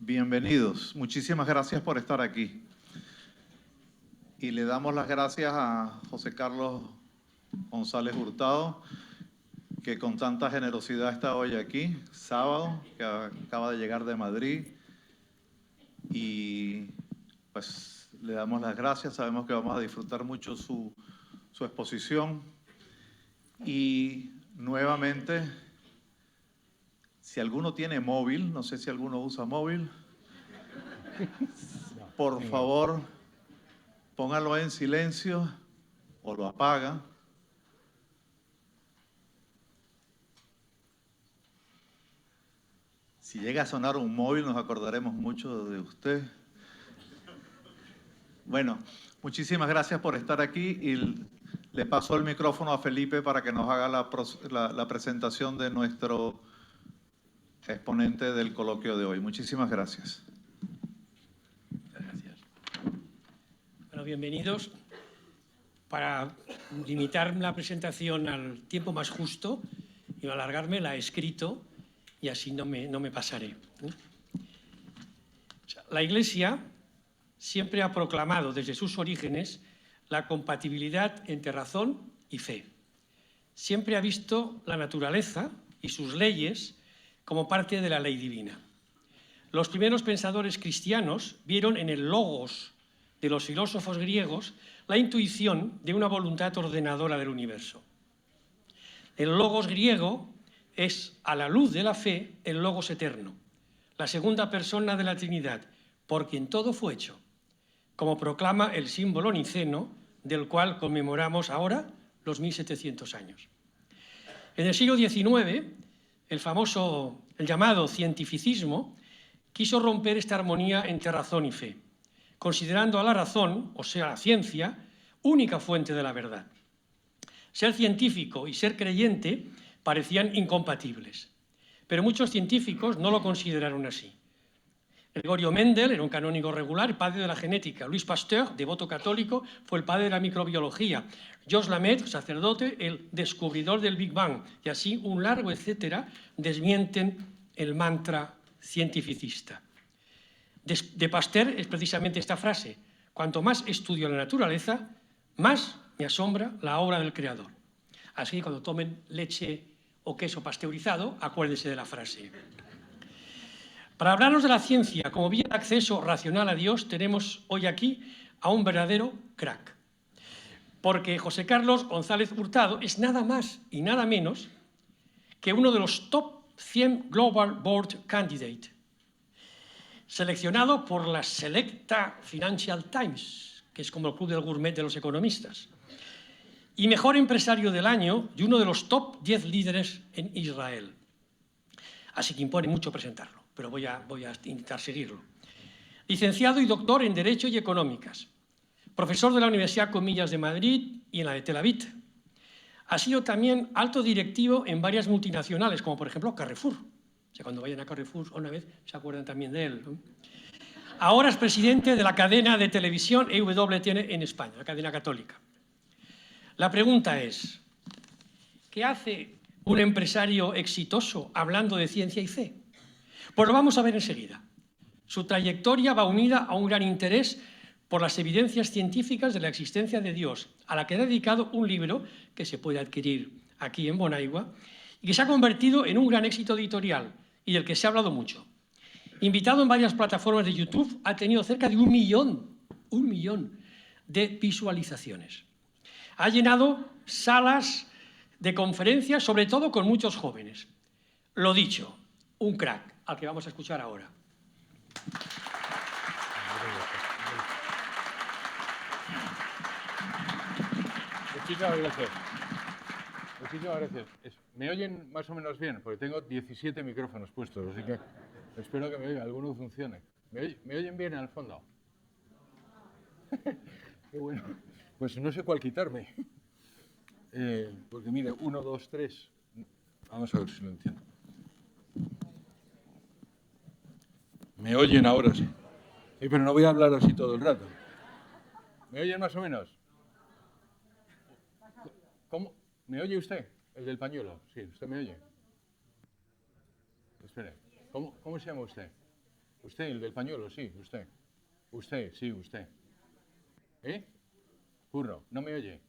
Bienvenidos. Muchísimas gracias por estar aquí. Y le damos las gracias a José Carlos González Hurtado, que con tanta generosidad está hoy aquí, sábado, que acaba de llegar de Madrid. Y pues le damos las gracias. Sabemos que vamos a disfrutar mucho su exposición. Y nuevamente, si alguno tiene móvil, no sé si alguno usa móvil, por favor, póngalo en silencio o lo apaga. Si llega a sonar un móvil, nos acordaremos mucho de usted. Bueno, muchísimas gracias por estar aquí y le paso el micrófono a Felipe para que nos haga la presentación de nuestro exponente del coloquio de hoy. Muchísimas gracias. Gracias. Bueno, bienvenidos. Para limitar la presentación al tiempo más justo y no alargarme, la he escrito y así no me pasaré. La Iglesia siempre ha proclamado desde sus orígenes la compatibilidad entre razón y fe. Siempre ha visto la naturaleza y sus leyes como parte de la ley divina. Los primeros pensadores cristianos vieron en el logos de los filósofos griegos la intuición de una voluntad ordenadora del universo. El logos griego es, a la luz de la fe, el logos eterno, la segunda persona de la Trinidad, por quien todo fue hecho, como proclama el símbolo niceno, del cual conmemoramos ahora los 1700 años. En el siglo XIX, el llamado cientificismo, quiso romper esta armonía entre razón y fe, considerando a la razón, o sea, la ciencia, única fuente de la verdad. Ser científico y ser creyente parecían incompatibles, pero muchos científicos no lo consideraron así. Gregorio Mendel era un canónigo regular, padre de la genética. Louis Pasteur, devoto católico, fue el padre de la microbiología. Georges Lemaitre, sacerdote, el descubridor del Big Bang. Y así un largo etcétera desmienten el mantra cientificista. De Pasteur es precisamente esta frase: cuanto más estudio la naturaleza, más me asombra la obra del Creador. Así que cuando tomen leche o queso pasteurizado, acuérdense de la frase. Para hablarnos de la ciencia como vía de acceso racional a Dios, tenemos hoy aquí a un verdadero crack. Porque José Carlos González Hurtado es nada más y nada menos que uno de los top 100 Global Board Candidate, seleccionado por la selecta Financial Times, que es como el club del gourmet de los economistas, y mejor empresario del año y uno de los top 10 líderes en Israel. Así que impone mucho presentarlo, pero voy a intentar seguirlo. Licenciado y doctor en Derecho y Económicas, profesor de la Universidad Comillas de Madrid y en la de Tel Aviv. Ha sido también alto directivo en varias multinacionales, como por ejemplo Carrefour. O sea, cuando vayan a Carrefour una vez se acuerdan también de él, ¿no? Ahora es presidente de la cadena de televisión EWTN en España, la cadena católica. La pregunta es, ¿qué hace un empresario exitoso hablando de ciencia y fe? Pues lo vamos a ver enseguida. Su trayectoria va unida a un gran interés por las evidencias científicas de la existencia de Dios, a la que ha dedicado un libro que se puede adquirir aquí en Bonaigua y que se ha convertido en un gran éxito editorial y del que se ha hablado mucho. Invitado en varias plataformas de YouTube, ha tenido cerca de un millón de visualizaciones. Ha llenado salas de conferencias, sobre todo con muchos jóvenes. Lo dicho, un crack, al que vamos a escuchar ahora. Muchísimas gracias. Muchísimas gracias. ¿Me oyen más o menos bien? Porque tengo 17 micrófonos puestos, así que espero que me oiga, alguno funcione. ¿Me oyen bien al fondo? Qué bueno. Pues no sé cuál quitarme. Porque mire, 1, 2, 3. Vamos a ver si lo entiendo. ¿Me oyen ahora sí? Sí, pero no voy a hablar así todo el rato. ¿Me oyen más o menos? ¿Cómo? ¿Me oye usted? El del pañuelo. Sí, ¿usted me oye? Espere. ¿Cómo se llama usted? Usted, el del pañuelo, sí, usted. Usted, sí, usted. ¿Eh? Curro, ¿no me oye?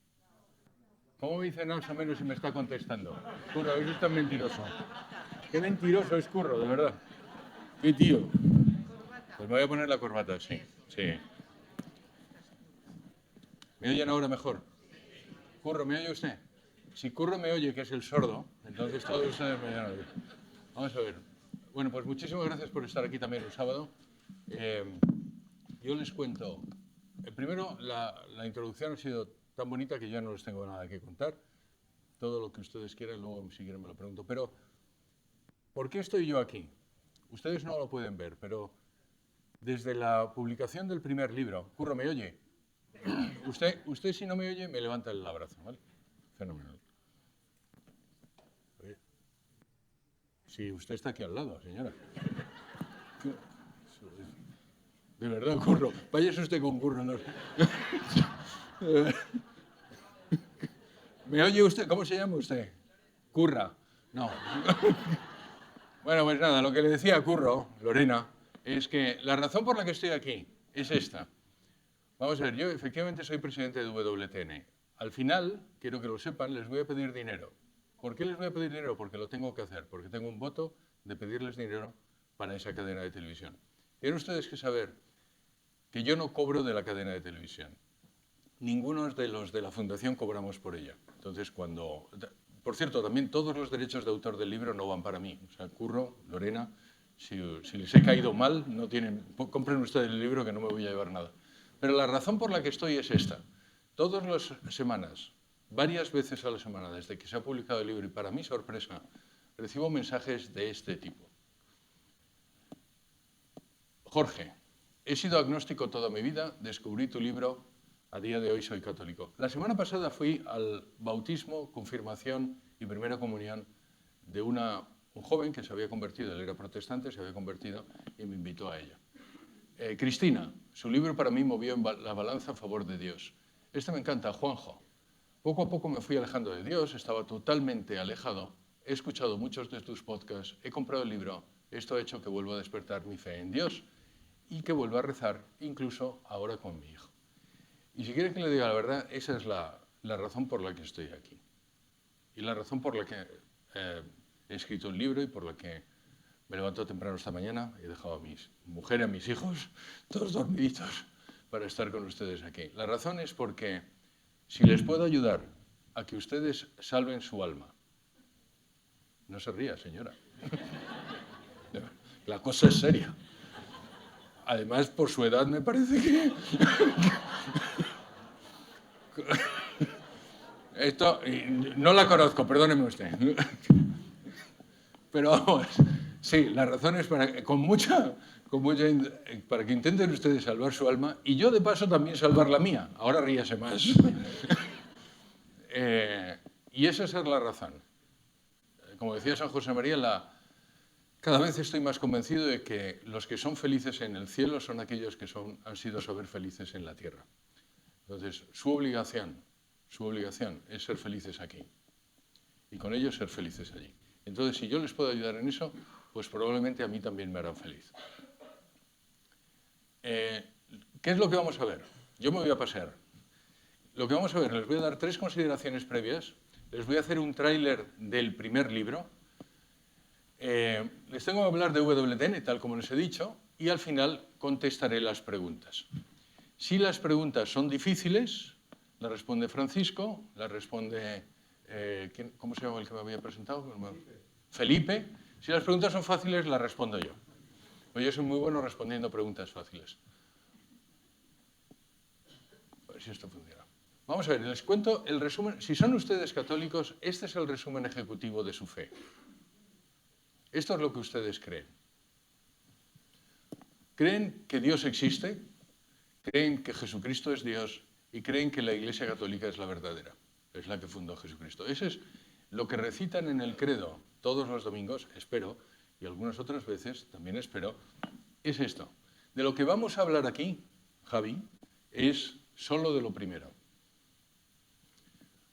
¿Cómo me dice más o menos si me está contestando? Curro, eso es tan mentiroso. Qué mentiroso es Curro, de verdad. Qué tío. Pues me voy a poner la corbata, sí, sí. ¿Me oyen ahora mejor? Curro, ¿me oye usted? Si Curro me oye, que es el sordo, entonces todos ustedes me oyen. Vamos a ver. Bueno, pues muchísimas gracias por estar aquí también el sábado. Yo les cuento. Primero, la introducción ha sido tan bonita que ya no les tengo nada que contar. Todo lo que ustedes quieran, luego si quieren me lo pregunto. Pero, ¿por qué estoy yo aquí? Ustedes no lo pueden ver, pero desde la publicación del primer libro, Curro, ¿me oye? Usted si no me oye, me levanta el abrazo, ¿vale? Fenomenal. Sí, usted está aquí al lado, señora. De verdad, Curro. Váyase usted con Curro. No. ¿Me oye usted? ¿Cómo se llama usted? Curra. No. Bueno, pues nada, lo que le decía a Curro, Lorena, es que la razón por la que estoy aquí es esta. Vamos a ver, yo efectivamente soy presidente de WTN. Al final, quiero que lo sepan, les voy a pedir dinero. ¿Por qué les voy a pedir dinero? Porque lo tengo que hacer, porque tengo un voto de pedirles dinero para esa cadena de televisión. Tienen ustedes que saber que yo no cobro de la cadena de televisión. Ninguno de los de la fundación cobramos por ella. Entonces, por cierto, también todos los derechos de autor del libro no van para mí. O sea, Curro, Lorena, si les he caído mal, no tienen, compren ustedes el libro que no me voy a llevar nada. Pero la razón por la que estoy es esta. Todas las semanas, varias veces a la semana, desde que se ha publicado el libro, y para mi sorpresa, recibo mensajes de este tipo. Jorge, he sido agnóstico toda mi vida, descubrí tu libro, a día de hoy soy católico. La semana pasada fui al bautismo, confirmación y primera comunión de un joven que se había convertido, él era protestante, se había convertido y me invitó a ella. Cristina, su libro para mí movió la balanza a favor de Dios. Este me encanta, Juanjo. Poco a poco me fui alejando de Dios, estaba totalmente alejado. He escuchado muchos de tus podcasts, he comprado el libro. Esto ha hecho que vuelva a despertar mi fe en Dios y que vuelva a rezar, incluso ahora con mi hijo. Y si quieren que le diga la verdad, esa es la razón por la que estoy aquí. Y la razón por la que he escrito el libro y por la que me levanto temprano esta mañana, he dejado a mi mujer y a mis hijos todos dormiditos para estar con ustedes aquí. La razón es porque si les puedo ayudar a que ustedes salven su alma, no se ría, señora. La cosa es seria. Además, por su edad me parece que... Esto, no la conozco, perdóneme usted. Pero vamos, sí, la razón es para que intenten ustedes salvar su alma y yo de paso también salvar la mía. Ahora ríase más. Y esa es la razón. Como decía San José María, cada vez estoy más convencido de que los que son felices en el cielo son aquellos que han sido saber felices en la tierra. Entonces, su obligación es ser felices aquí y con ellos ser felices allí. Entonces, si yo les puedo ayudar en eso, pues probablemente a mí también me harán feliz. ¿Qué es lo que vamos a ver? Yo me voy a pasear. Lo que vamos a ver, les voy a dar 3 consideraciones previas. Les voy a hacer un tráiler del primer libro. Les tengo que hablar de WTN, tal como les he dicho, y al final contestaré las preguntas. Si las preguntas son difíciles, las responde Francisco, las responde... ¿cómo se llama el que me había presentado? Felipe. Si las preguntas son fáciles, las respondo yo. Pues yo soy muy bueno respondiendo preguntas fáciles. A ver si esto funciona. Vamos a ver, les cuento el resumen. Si son ustedes católicos, este es el resumen ejecutivo de su fe. Esto es lo que ustedes creen. Creen que Dios existe, creen que Jesucristo es Dios y creen que la Iglesia Católica es la verdadera. Es la que fundó Jesucristo. Eso es lo que recitan en el credo todos los domingos, espero, y algunas otras veces también espero, es esto. De lo que vamos a hablar aquí, Javi, es solo de lo primero.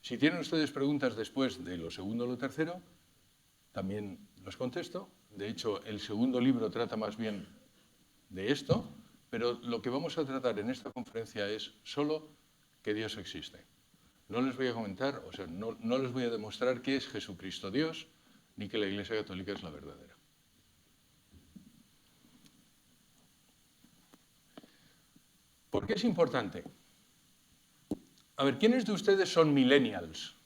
Si tienen ustedes preguntas después de lo segundo o lo tercero, también los contesto. De hecho, el segundo libro trata más bien de esto, pero lo que vamos a tratar en esta conferencia es solo que Dios existe. No les voy a comentar, o sea, no les voy a demostrar que es Jesucristo Dios, ni que la Iglesia Católica es la verdadera. ¿Por qué es importante? A ver, ¿quiénes de ustedes son millennials?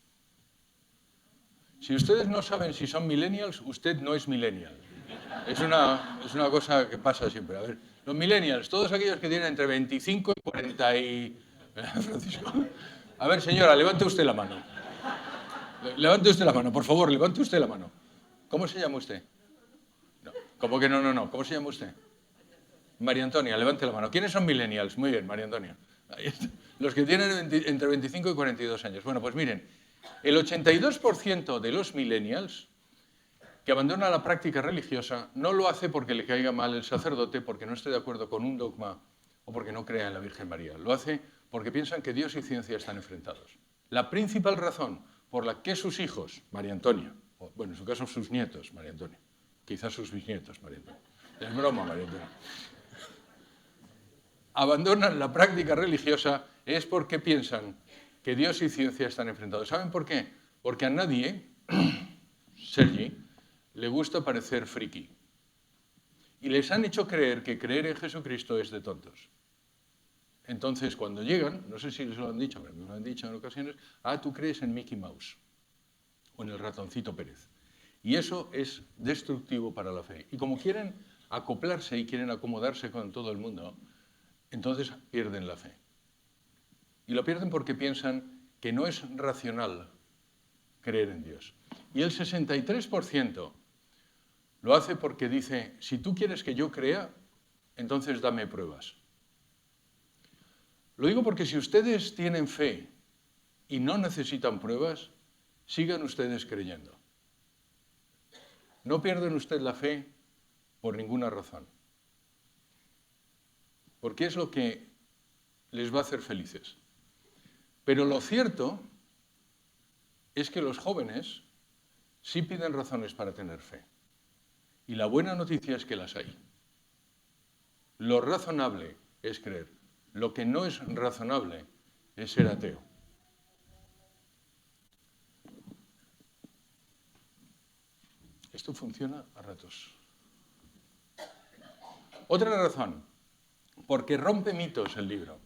Si ustedes no saben si son millennials, usted no es millennial. Es una cosa que pasa siempre. A ver, los millennials, todos aquellos que tienen entre 25 y 40 y... Francisco. A ver, señora, levante usted la mano. Levante usted la mano, por favor, levante usted la mano. ¿Cómo se llama usted? No, ¿cómo que no? ¿Cómo se llama usted? María Antonia, levante la mano. ¿Quiénes son millennials? Muy bien, María Antonia. Ahí está. Los que tienen entre 25 y 42 años. Bueno, pues miren, el 82% de los millennials que abandona la práctica religiosa no lo hace porque le caiga mal el sacerdote, porque no esté de acuerdo con un dogma o porque no crea en la Virgen María. Lo hace porque piensan que Dios y ciencia están enfrentados. La principal razón por la que sus hijos, María Antonia, o, bueno, en su caso sus nietos, María Antonia, quizás sus bisnietos, María Antonia, es broma, María Antonia, abandonan la práctica religiosa es porque piensan que Dios y ciencia están enfrentados. ¿Saben por qué? Porque a nadie, Sergi, le gusta parecer friki. Y les han hecho creer que creer en Jesucristo es de tontos. Entonces, cuando llegan, no sé si les lo han dicho, pero me lo han dicho en ocasiones, tú crees en Mickey Mouse o en el ratoncito Pérez. Y eso es destructivo para la fe. Y como quieren acoplarse y quieren acomodarse con todo el mundo, entonces pierden la fe. Y lo pierden porque piensan que no es racional creer en Dios. Y el 63% lo hace porque dice, si tú quieres que yo crea, entonces dame pruebas. Lo digo porque si ustedes tienen fe y no necesitan pruebas, sigan ustedes creyendo. No pierden ustedes la fe por ninguna razón. Porque es lo que les va a hacer felices. Pero lo cierto es que los jóvenes sí piden razones para tener fe. Y la buena noticia es que las hay. Lo razonable es creer. Lo que no es razonable es ser ateo. Esto funciona a ratos. Otra razón, porque rompe mitos el libro.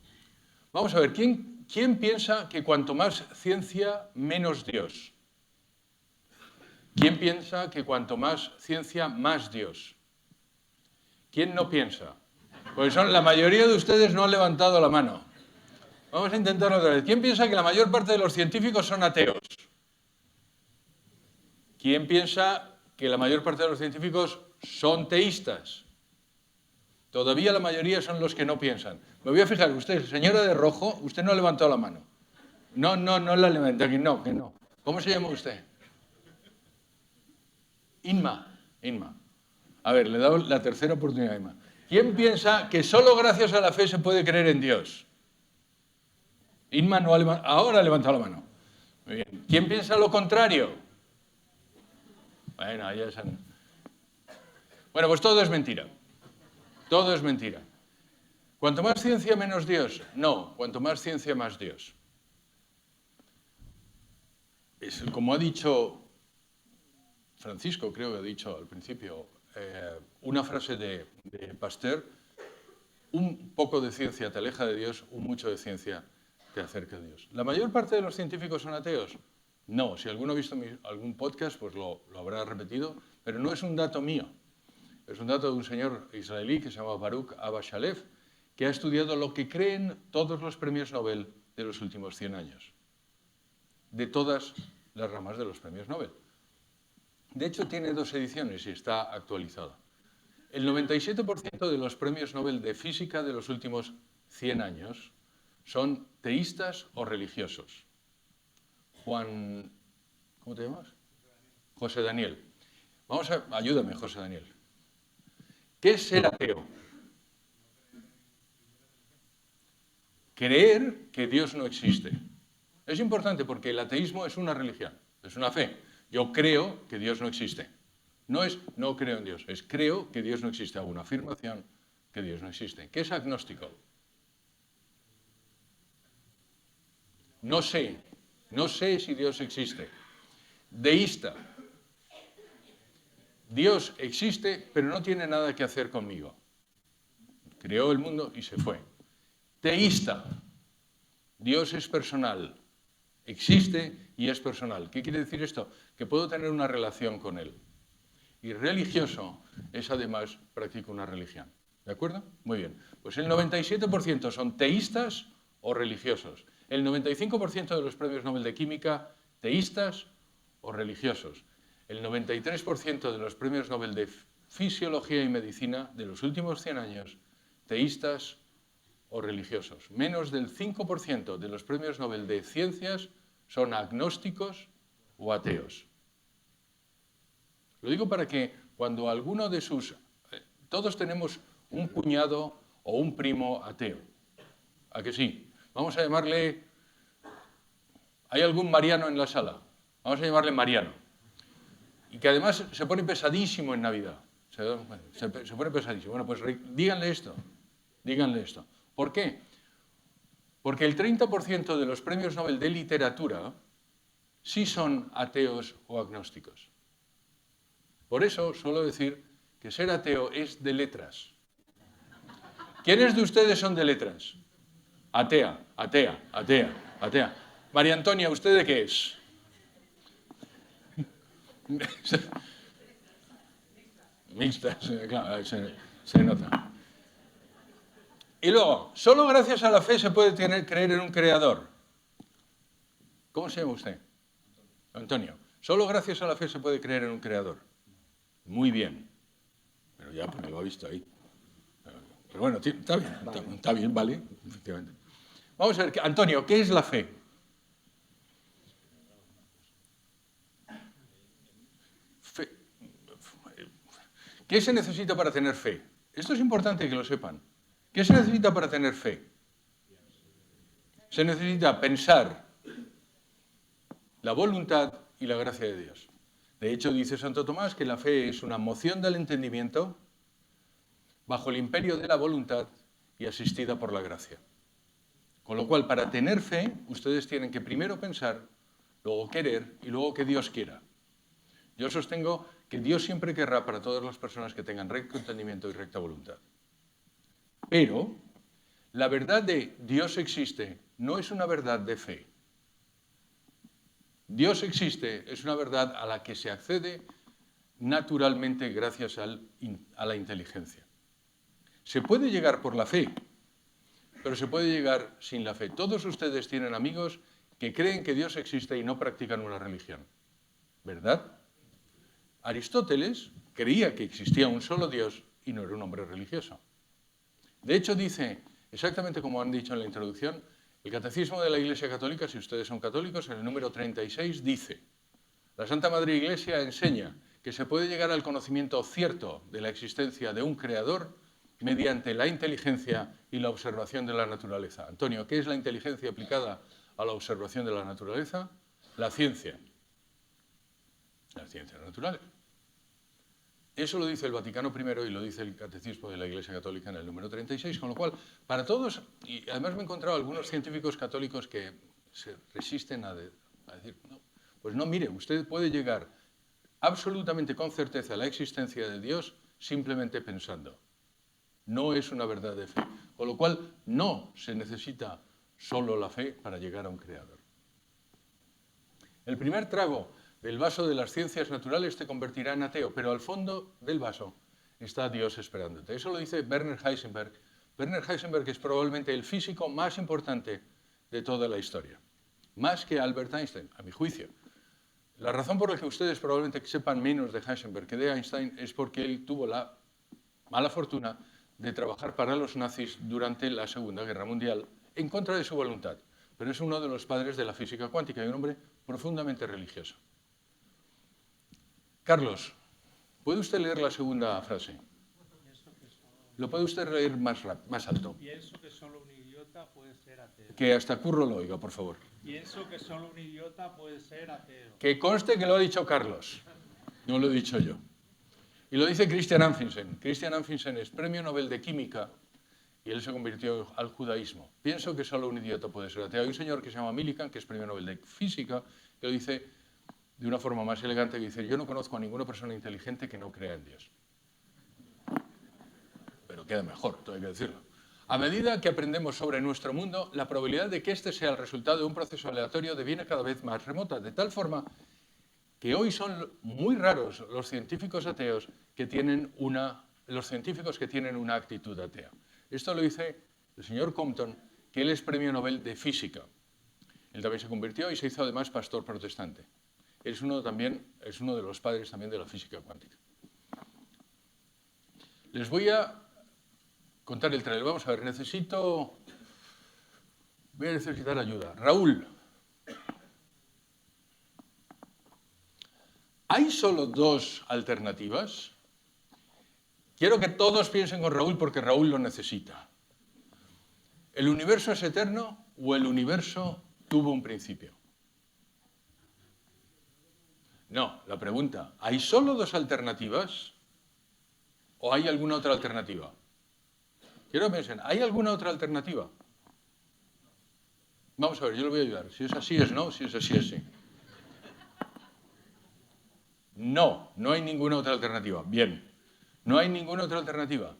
Vamos a ver, ¿quién piensa que cuanto más ciencia, menos Dios? ¿Quién piensa que cuanto más ciencia, más Dios? ¿Quién no piensa? Pues la mayoría de ustedes no han levantado la mano. Vamos a intentarlo otra vez. ¿Quién piensa que la mayor parte de los científicos son ateos? ¿Quién piensa que la mayor parte de los científicos son teístas? Todavía la mayoría son los que no piensan. Me voy a fijar, usted, señora de rojo, usted no ha levantado la mano. No la levanta, que no. ¿Cómo se llama usted? Inma. A ver, le he dado la tercera oportunidad a Inma. ¿Quién piensa que solo gracias a la fe se puede creer en Dios? Inma no ha levantado, ahora ha levantado la mano. Muy bien. ¿Quién piensa lo contrario? Bueno, ya se han... Bueno, pues todo es mentira. Todo es mentira. ¿Cuanto más ciencia, menos Dios? No, cuanto más ciencia, más Dios. Es, como ha dicho Francisco, creo que ha dicho al principio, una frase de Pasteur, un poco de ciencia te aleja de Dios, un mucho de ciencia te acerca a Dios. ¿La mayor parte de los científicos son ateos? No, si alguno ha visto algún podcast, pues lo habrá repetido, pero no es un dato mío. Es un dato de un señor israelí que se llama Baruch Abba Shalev, que ha estudiado lo que creen todos los premios Nobel de los últimos 100 años, de todas las ramas de los premios Nobel. De hecho, tiene 2 ediciones y está actualizada. El 97% de los premios Nobel de física de los últimos 100 años son teístas o religiosos. ¿Cómo te llamas? José Daniel. Ayúdame, José Daniel. ¿Qué es ser ateo? Creer que Dios no existe. Es importante porque el ateísmo es una religión, es una fe. Yo creo que Dios no existe. No es no creo en Dios, es creo que Dios no existe. Hago una afirmación que Dios no existe. ¿Qué es agnóstico? No sé si Dios existe. Deísta. Dios existe, pero no tiene nada que hacer conmigo. Creó el mundo y se fue. Teísta. Dios es personal. Existe y es personal. ¿Qué quiere decir esto? Que puedo tener una relación con Él. Y religioso es además practico una religión. ¿De acuerdo? Muy bien. Pues el 97% son teístas o religiosos. El 95% de los premios Nobel de Química, teístas o religiosos. El 93% de los premios Nobel de Fisiología y Medicina de los últimos 100 años, teístas o religiosos. Menos del 5% de los premios Nobel de Ciencias son agnósticos o ateos. Lo digo para que cuando alguno de sus... todos tenemos un cuñado o un primo ateo. ¿A que sí? Vamos a llamarle... ¿Hay algún Mariano en la sala? Vamos a llamarle Mariano. Y que además se pone pesadísimo en Navidad. Se pone pesadísimo. Bueno, pues díganle esto. Díganle esto. ¿Por qué? Porque el 30% de los premios Nobel de literatura sí son ateos o agnósticos. Por eso suelo decir que ser ateo es de letras. ¿Quiénes de ustedes son de letras? Atea, atea, atea, atea. María Antonia, ¿usted de qué es? Mixta, claro, se nota. Y luego, solo gracias a la fe se puede creer en un creador. ¿Cómo se llama usted? Antonio. Solo gracias a la fe se puede creer en un creador. Muy bien. Pero ya, porque lo ha visto ahí. Pero bueno, está bien, vale, efectivamente. Vamos a ver, Antonio, ¿qué es la fe? ¿Qué se necesita para tener fe? Esto es importante que lo sepan. ¿Qué se necesita para tener fe? Se necesita pensar la voluntad y la gracia de Dios. De hecho, dice Santo Tomás que la fe es una moción del entendimiento bajo el imperio de la voluntad y asistida por la gracia. Con lo cual, para tener fe, ustedes tienen que primero pensar, luego querer y luego que Dios quiera. Yo sostengo que Dios siempre querrá para todas las personas que tengan recto entendimiento y recta voluntad. Pero la verdad de Dios existe no es una verdad de fe. Dios existe es una verdad a la que se accede naturalmente gracias a la inteligencia. Se puede llegar por la fe, pero se puede llegar sin la fe. Todos ustedes tienen amigos que creen que Dios existe y no practican una religión, ¿verdad? Aristóteles creía que existía un solo Dios y no era un hombre religioso. De hecho, dice, exactamente como han dicho en la introducción, el Catecismo de la Iglesia Católica, si ustedes son católicos, en el número 36 dice: la Santa Madre Iglesia enseña que se puede llegar al conocimiento cierto de la existencia de un creador mediante la inteligencia y la observación de la naturaleza. Antonio, ¿qué es la inteligencia aplicada a la observación de la naturaleza? La ciencia. Las ciencias naturales. Eso lo dice el Vaticano I y lo dice el Catecismo de la Iglesia Católica en el número 36, con lo cual, para todos, y además me he encontrado algunos científicos católicos que se resisten a decir, no, pues no, mire, usted puede llegar absolutamente con certeza a la existencia de Dios simplemente pensando. No es una verdad de fe, con lo cual no se necesita solo la fe para llegar a un creador. El primer trago del vaso de las ciencias naturales te convertirá en ateo, pero al fondo del vaso está Dios esperándote. Eso lo dice Werner Heisenberg. Werner Heisenberg es probablemente el físico más importante de toda la historia, más que Albert Einstein, a mi juicio. La razón por la que ustedes probablemente sepan menos de Heisenberg que de Einstein es porque él tuvo la mala fortuna de trabajar para los nazis durante la Segunda Guerra Mundial en contra de su voluntad, pero es uno de los padres de la física cuántica y un hombre profundamente religioso. Carlos, ¿puede usted leer la segunda frase? ¿Lo puede usted leer más alto? Pienso que solo un idiota puede ser ateo. Que hasta Curro lo oiga, por favor. Pienso que solo un idiota puede ser ateo. Que conste que lo ha dicho Carlos, no lo he dicho yo. Y lo dice Christian Amundsen. Christian Amundsen es premio Nobel de Química y él se convirtió al judaísmo. Pienso que solo un idiota puede ser ateo. Hay un señor que se llama Millikan, que es premio Nobel de Física, que lo dice de una forma más elegante, que dice: yo no conozco a ninguna persona inteligente que no crea en Dios. Pero queda mejor, todo hay que decirlo. A medida que aprendemos sobre nuestro mundo, la probabilidad de que este sea el resultado de un proceso aleatorio deviene cada vez más remota, de tal forma que hoy son muy raros los científicos ateos que tienen una actitud atea. Esto lo dice el señor Compton, que él es premio Nobel de Física. Él también se convirtió y se hizo además pastor protestante. Es uno de los padres también de la física cuántica. Les voy a contar el trailer. Vamos a ver, voy a necesitar ayuda. Raúl, ¿hay solo dos alternativas? Quiero que todos piensen con Raúl porque Raúl lo necesita. ¿El universo es eterno o el universo tuvo un principio? No, la pregunta, ¿hay solo dos alternativas o hay alguna otra alternativa? Quiero que piensen, ¿hay alguna otra alternativa? Vamos a ver, yo le voy a ayudar. Si es así, es no. Si es así, es sí. No, no hay ninguna otra alternativa. Bien, no hay ninguna otra alternativa.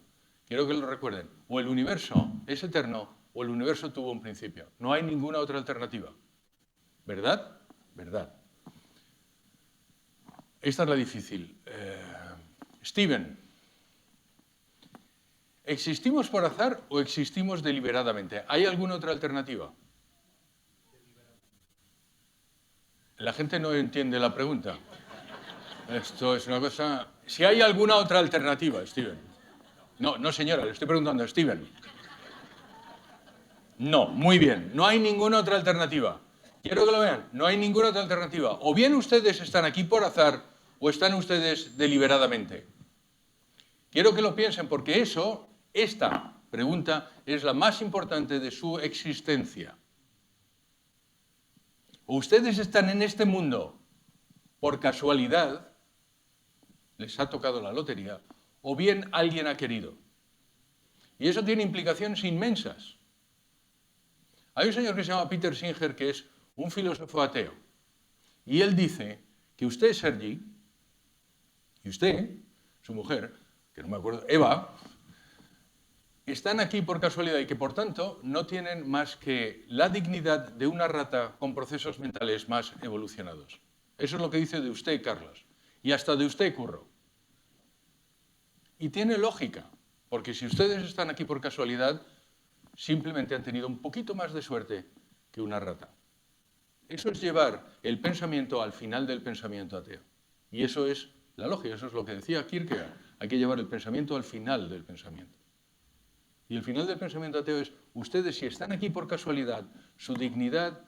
Quiero que lo recuerden. O el universo es eterno o el universo tuvo un principio. No hay ninguna otra alternativa. ¿Verdad? ¿Verdad? Esta es la difícil. Steven, ¿existimos por azar o existimos deliberadamente? ¿Hay alguna otra alternativa? La gente no entiende la pregunta. Esto es una cosa... Si hay alguna otra alternativa, Steven. No, señora, le estoy preguntando a Steven. No, muy bien. No hay ninguna otra alternativa. Quiero que lo vean. No hay ninguna otra alternativa. O bien ustedes están aquí por azar o están ustedes deliberadamente. Quiero que lo piensen porque esta pregunta es la más importante de su existencia. O ustedes están en este mundo por casualidad, les ha tocado la lotería, o bien alguien ha querido. Y eso tiene implicaciones inmensas. Hay un señor que se llama Peter Singer, que es un filósofo ateo. Y él dice que usted, Sergi, y usted, su mujer, que no me acuerdo, Eva, están aquí por casualidad y que, por tanto, no tienen más que la dignidad de una rata con procesos mentales más evolucionados. Eso es lo que dice de usted, Carlos, y hasta de usted, Curro. Y tiene lógica, porque si ustedes están aquí por casualidad, simplemente han tenido un poquito más de suerte que una rata. Eso es llevar el pensamiento al final del pensamiento ateo. Y eso es la lógica, eso es lo que decía Kierkegaard. Hay que llevar el pensamiento al final del pensamiento. Y el final del pensamiento ateo es, ustedes si están aquí por casualidad, su dignidad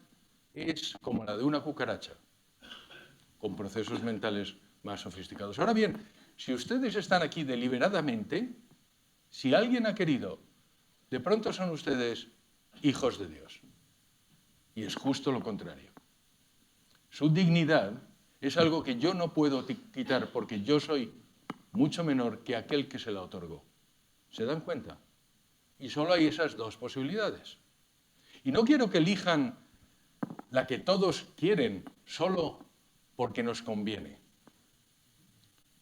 es como la de una cucaracha, con procesos mentales más sofisticados. Ahora bien, si ustedes están aquí deliberadamente, si alguien ha querido, de pronto son ustedes hijos de Dios. Y es justo lo contrario. Su dignidad es algo que yo no puedo quitar porque yo soy mucho menor que aquel que se la otorgó. ¿Se dan cuenta? Y solo hay esas dos posibilidades. Y no quiero que elijan la que todos quieren solo porque nos conviene,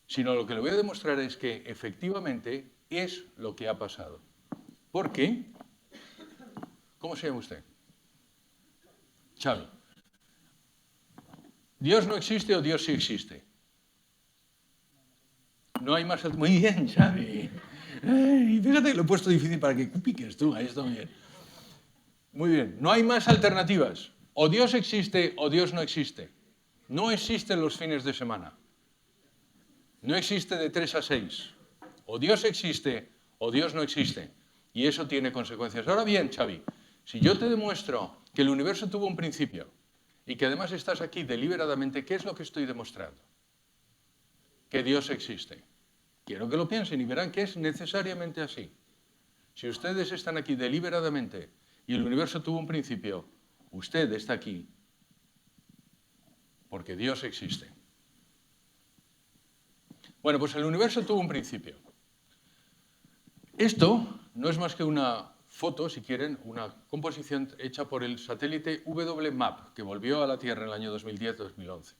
sino lo que le voy a demostrar es que efectivamente es lo que ha pasado. ¿Por qué? ¿Cómo se llama usted? Xavi. ¿Dios no existe o Dios sí existe? No hay más... Muy bien, Xavi. Ay, fíjate que lo he puesto difícil para que piques tú. Ahí está muy bien. Muy bien. No hay más alternativas. O Dios existe o Dios no existe. No existen los fines de semana. No existe de 3 a 6. O Dios existe o Dios no existe. Y eso tiene consecuencias. Ahora bien, Xavi, si yo te demuestro que el universo tuvo un principio y que además estás aquí deliberadamente, ¿qué es lo que estoy demostrando? Que Dios existe. Quiero que lo piensen y verán que es necesariamente así. Si ustedes están aquí deliberadamente y el universo tuvo un principio, usted está aquí porque Dios existe. Bueno, pues el universo tuvo un principio. Esto no es más que una foto, si quieren, una composición hecha por el satélite WMAP, que volvió a la Tierra en el año 2010-2011,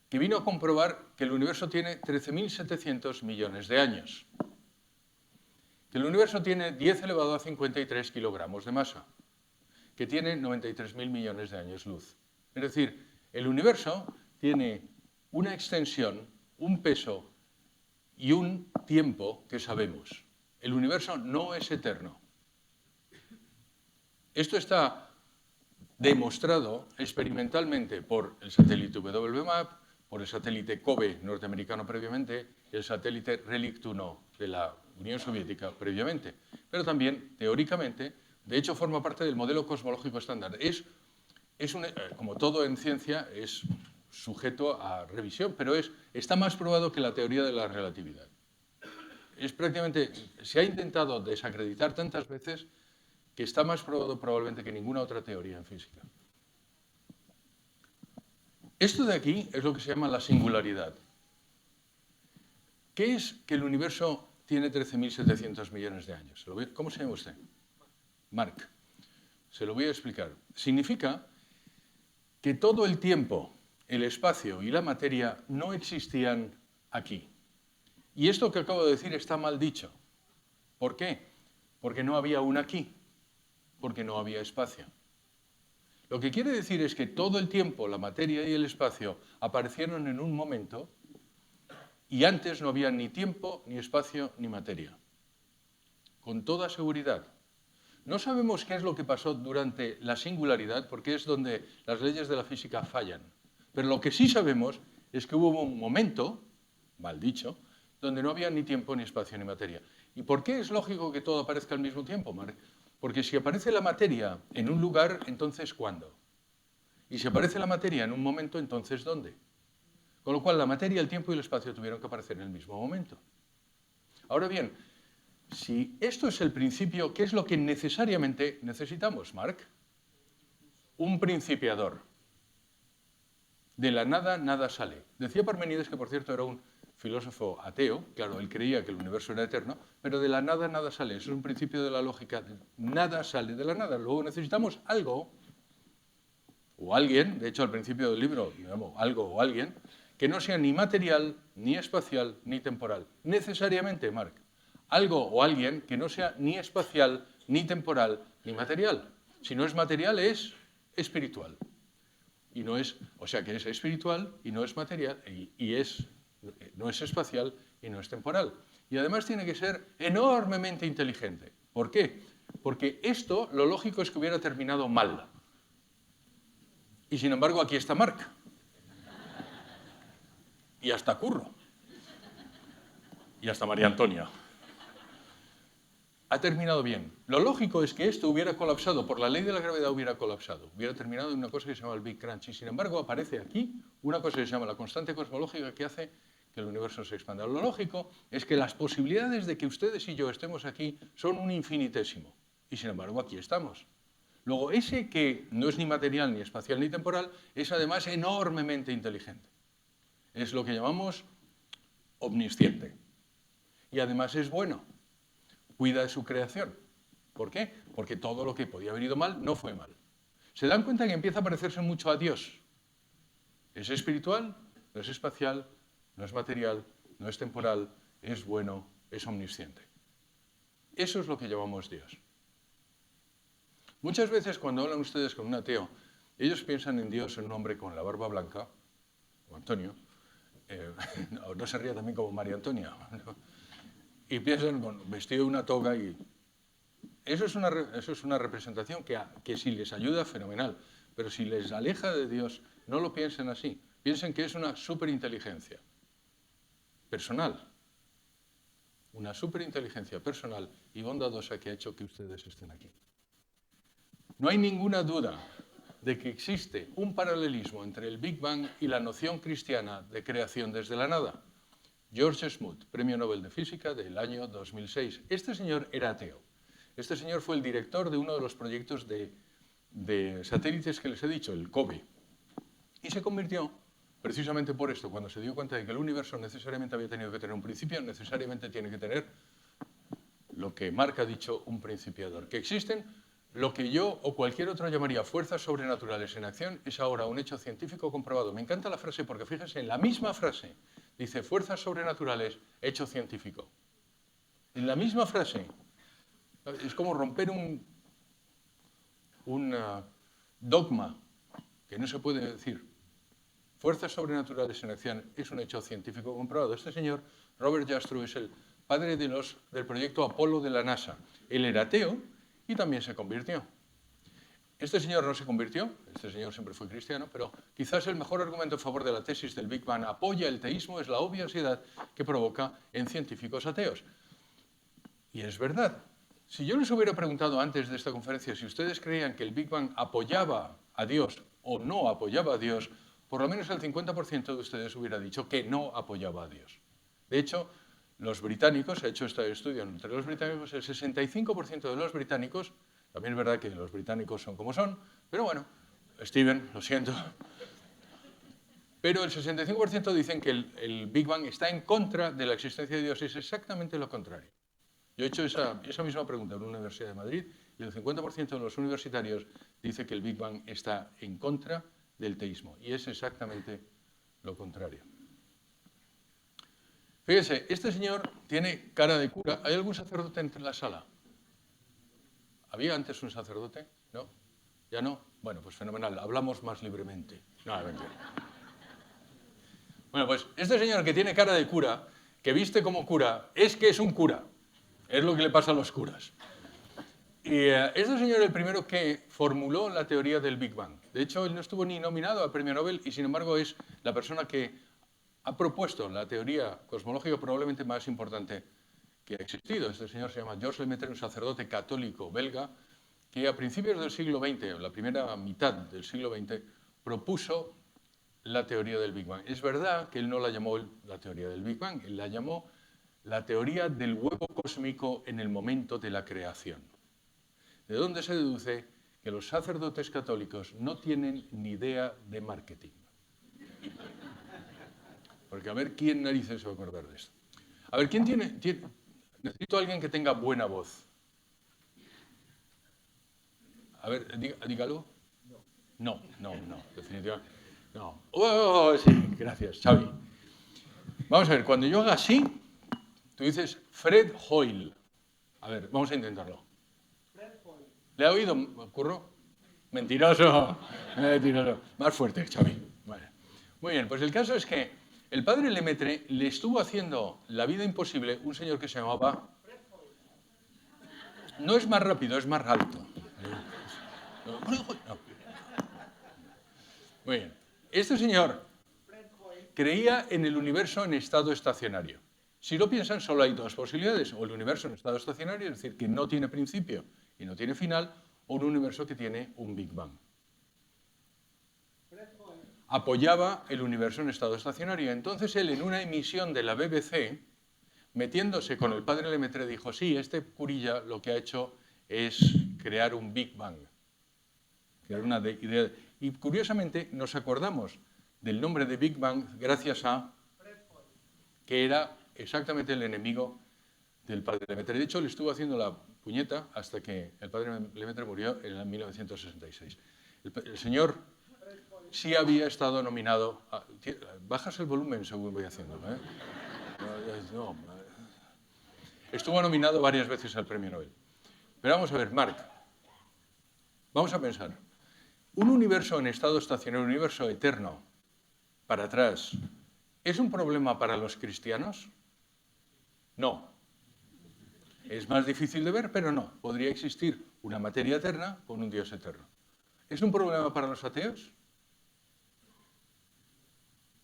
que vino a comprobar que el universo tiene 13.700 millones de años, que el universo tiene 10 elevado a 53 kilogramos de masa, que tiene 93.000 millones de años luz. Es decir, el universo tiene una extensión, un peso y un tiempo que sabemos. El universo no es eterno. Esto está demostrado experimentalmente por el satélite WMAP, por el satélite COBE norteamericano previamente y el satélite Relict 1 de la Unión Soviética previamente. Pero también, teóricamente, de hecho forma parte del modelo cosmológico estándar. Como todo en ciencia, es sujeto a revisión, pero está más probado que la teoría de la relatividad. Se ha intentado desacreditar tantas veces que está más probado probablemente que ninguna otra teoría en física. Esto de aquí es lo que se llama la singularidad. ¿Qué es que el universo tiene 13.700 millones de años? ¿Cómo se llama usted? Mark. Se lo voy a explicar. Significa que todo el tiempo, el espacio y la materia no existían aquí. Y esto que acabo de decir está mal dicho. ¿Por qué? Porque no había un aquí, porque no había espacio. Lo que quiere decir es que todo el tiempo, la materia y el espacio aparecieron en un momento y antes no había ni tiempo, ni espacio, ni materia. Con toda seguridad. No sabemos qué es lo que pasó durante la singularidad, porque es donde las leyes de la física fallan. Pero lo que sí sabemos es que hubo un momento, mal dicho, donde no había ni tiempo, ni espacio, ni materia. ¿Y por qué es lógico que todo aparezca al mismo tiempo, Marc? Porque si aparece la materia en un lugar, entonces ¿cuándo? Y si aparece la materia en un momento, entonces ¿dónde? Con lo cual la materia, el tiempo y el espacio tuvieron que aparecer en el mismo momento. Ahora bien, si esto es el principio, ¿qué es lo que necesariamente necesitamos, Marc? Un principiador. De la nada, nada sale. Decía Parmenides, que por cierto era un filósofo ateo, claro, él creía que el universo era eterno, pero de la nada, nada sale. Eso es un principio de la lógica. Nada sale de la nada. Luego necesitamos algo, o alguien, de hecho al principio del libro, digamos, algo o alguien, que no sea ni material, ni espacial, ni temporal. Necesariamente, Marc. Algo o alguien que no sea ni espacial, ni temporal, ni material. Si no es material, es espiritual. Y no es, o sea que es espiritual y no es material, no es espacial y no es temporal. Y además tiene que ser enormemente inteligente. ¿Por qué? Porque esto, lo lógico es que hubiera terminado mal. Y sin embargo, aquí está Marc. Y hasta Curro. Y hasta María Antonia. Ha terminado bien. Lo lógico es que esto hubiera colapsado, por la ley de la gravedad hubiera colapsado, hubiera terminado en una cosa que se llama el Big Crunch. Y sin embargo aparece aquí una cosa que se llama la constante cosmológica que hace que el universo se expanda. Lo lógico es que las posibilidades de que ustedes y yo estemos aquí son un infinitésimo. Y sin embargo aquí estamos. Luego, ese que no es ni material, ni espacial, ni temporal, es además enormemente inteligente. Es lo que llamamos omnisciente. Y además es bueno. Cuida de su creación. ¿Por qué? Porque todo lo que podía haber ido mal no fue mal. ¿Se dan cuenta que empieza a parecerse mucho a Dios? Es espiritual, no es espacial, no es material, no es temporal, es bueno, es omnisciente. Eso es lo que llamamos Dios. Muchas veces cuando hablan ustedes con un ateo, ellos piensan en Dios en un hombre con la barba blanca, o Antonio, no se ría también como María Antonia, y piensan con vestido de una toga y... Eso es una representación que si les ayuda, fenomenal. Pero si les aleja de Dios, no lo piensen así. Piensen que es una superinteligencia personal. Una superinteligencia personal y bondadosa que ha hecho que ustedes estén aquí. No hay ninguna duda de que existe un paralelismo entre el Big Bang y la noción cristiana de creación desde la nada. George Smoot, Premio Nobel de Física del año 2006. Este señor era ateo. Este señor fue el director de uno de los proyectos de satélites que les he dicho, el COBE. Y se convirtió precisamente por esto, cuando se dio cuenta de que el universo necesariamente había tenido que tener un principio, necesariamente tiene que tener lo que Marc ha dicho, un principiador. Que existen lo que yo o cualquier otro llamaría fuerzas sobrenaturales en acción es ahora un hecho científico comprobado. Me encanta la frase porque fíjense, en la misma frase dice fuerzas sobrenaturales, hecho científico. En la misma frase. Es como romper un dogma que no se puede decir. Fuerzas sobrenaturales en acción es un hecho científico comprobado. Este señor, Robert Jastrow, es el padre del proyecto Apolo de la NASA. Él era ateo y también se convirtió. Este señor no se convirtió, este señor siempre fue cristiano, pero quizás el mejor argumento a favor de la tesis del Big Bang apoya el teísmo es la obvia ansiedad que provoca en científicos ateos. Y es verdad. Si yo les hubiera preguntado antes de esta conferencia si ustedes creían que el Big Bang apoyaba a Dios o no apoyaba a Dios, por lo menos el 50% de ustedes hubiera dicho que no apoyaba a Dios. De hecho, los británicos, se ha hecho este estudio entre los británicos, el 65% de los británicos, también es verdad que los británicos son como son, pero bueno, Steven, lo siento, pero el 65% dicen que el Big Bang está en contra de la existencia de Dios, y es exactamente lo contrario. Yo he hecho esa misma pregunta en la Universidad de Madrid y el 50% de los universitarios dice que el Big Bang está en contra del teísmo, y es exactamente lo contrario. Fíjense, este señor tiene cara de cura. ¿Hay algún sacerdote en la sala? ¿Había antes un sacerdote? ¿No? ¿Ya no? Bueno, pues fenomenal, hablamos más libremente. No, mentira. Bueno, pues este señor que tiene cara de cura, que viste como cura, es que es un cura. Es lo que le pasa a los curas. Y este señor es el primero que formuló la teoría del Big Bang. De hecho, él no estuvo ni nominado al premio Nobel y, sin embargo, es la persona que ha propuesto la teoría cosmológica probablemente más importante que ha existido. Este señor se llama Georges Lemaitre, un sacerdote católico belga que a principios del siglo XX, o la primera mitad del siglo XX, propuso la teoría del Big Bang. Es verdad que él no la llamó la teoría del Big Bang, él la llamó la teoría del huevo cósmico en el momento de la creación. De donde se deduce que los sacerdotes católicos no tienen ni idea de marketing. Porque a ver quién narices se va a acordar de esto. A ver, ¿quién tiene? Necesito a alguien que tenga buena voz. A ver, dígalo. No, definitivamente. No. Oh, sí, gracias, Xavi. Vamos a ver, cuando yo haga así, tú dices Fred Hoyle. A ver, vamos a intentarlo. Fred Hoyle. ¿Le ha oído, Curro? Mentiroso. Mentiroso. Más fuerte, Xavi. Vale. Muy bien, pues el caso es que el padre Lemaitre le estuvo haciendo la vida imposible un señor que se llamaba... No es más rápido, es más alto. No. Muy bien. Este señor creía en el universo en estado estacionario. Si lo piensan, solo hay dos posibilidades. O el universo en estado estacionario, es decir, que no tiene principio y no tiene final, o un universo que tiene un Big Bang. Apoyaba el universo en estado estacionario. Entonces él, en una emisión de la BBC, metiéndose con el padre Lemaitre, dijo, sí, este curilla lo que ha hecho es crear un Big Bang. Crear una idea. Y curiosamente nos acordamos del nombre de Big Bang gracias a que era exactamente el enemigo del padre Lemaitre. De hecho, le estuvo haciendo la puñeta hasta que el padre Lemaitre murió en 1966. El señor sí había estado nominado... Bajas el volumen según voy haciendo, ¿eh? No. Estuvo nominado varias veces al premio Nobel. Pero vamos a ver, Marc. Vamos a pensar. Un universo en estado estacionario, un universo eterno, para atrás, ¿es un problema para los cristianos? No. Es más difícil de ver, pero no. Podría existir una materia eterna con un Dios eterno. ¿Es un problema para los ateos?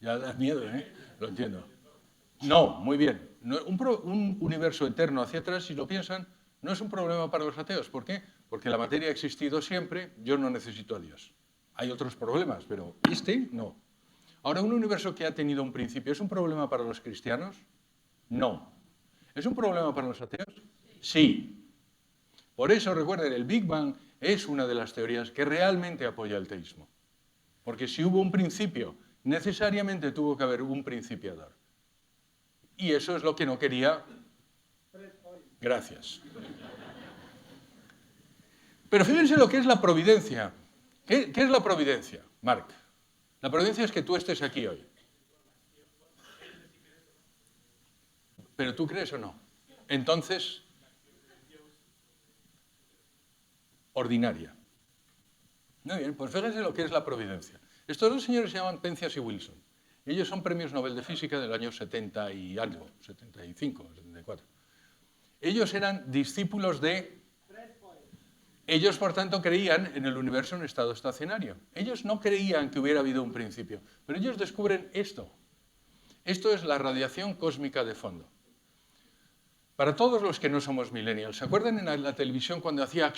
Ya da miedo, ¿eh? Lo entiendo. No, muy bien. Un universo eterno hacia atrás, si lo piensan, no es un problema para los ateos. ¿Por qué? Porque la materia ha existido siempre, yo no necesito a Dios. Hay otros problemas, pero este no. Ahora, un universo que ha tenido un principio, ¿es un problema para los cristianos? No. ¿Es un problema para los ateos? Sí. Por eso, recuerden, el Big Bang es una de las teorías que realmente apoya el teísmo. Porque si hubo un principio necesariamente tuvo que haber un principiador. Y eso es lo que no quería. Gracias. Pero fíjense lo que es la providencia. ¿Qué es la providencia, Marc? La providencia es que tú estés aquí hoy. ¿Pero tú crees o no? Entonces, ordinaria. Muy bien, pues fíjense lo que es la providencia. Estos dos señores se llaman Penzias y Wilson. Ellos son premios Nobel de Física del año 70 y algo, 75, 74. Ellos eran discípulos de... Ellos, por tanto, creían en el universo en estado estacionario. Ellos no creían que hubiera habido un principio, pero ellos descubren esto. Esto es la radiación cósmica de fondo. Para todos los que no somos millennials, ¿se acuerdan en la televisión cuando hacía...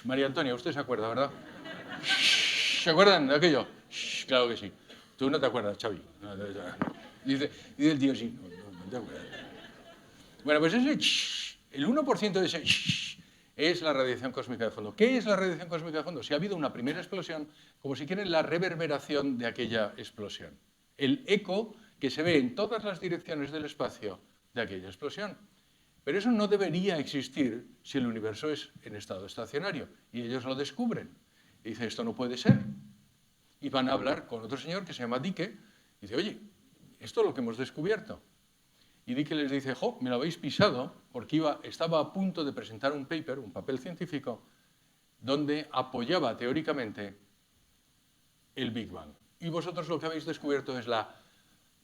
María Antonia, usted se acuerda, ¿verdad? ¿Se acuerdan de aquello? Claro que sí. Tú no te acuerdas, Xavi. Dice el tío, sí, no te acuerdas. Bueno, pues ese el 1% de ese es la radiación cósmica de fondo. ¿Qué es la radiación cósmica de fondo? Si ha habido una primera explosión, como si quieren la reverberación de aquella explosión. El eco que se ve en todas las direcciones del espacio de aquella explosión. Pero eso no debería existir si el universo es en estado estacionario. Y ellos lo descubren. Y dicen, esto no puede ser. Y van a hablar con otro señor que se llama Dicke. Y dice, oye, esto es lo que hemos descubierto. Y Dicke les dice, jo, me lo habéis pisado, porque estaba a punto de presentar un paper, un papel científico, donde apoyaba teóricamente el Big Bang. Y vosotros lo que habéis descubierto es la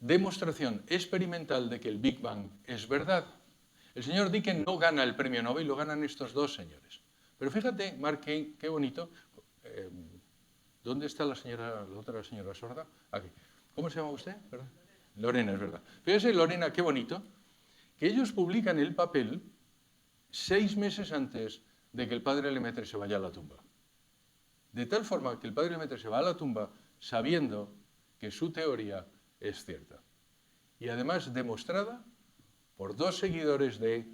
demostración experimental de que el Big Bang es verdad. El señor Dicke no gana el premio Nobel, lo ganan estos dos señores. Pero fíjate, Marc, qué bonito. ¿Dónde está la otra señora sorda? Aquí. ¿Cómo se llama usted? ¿Verdad? Lorena, es verdad. Fíjese, Lorena, qué bonito, que ellos publican el papel 6 meses antes de que el padre Lemaitre se vaya a la tumba. De tal forma que el padre Lemaitre se va a la tumba sabiendo que su teoría es cierta. Y además demostrada por 2 seguidores de...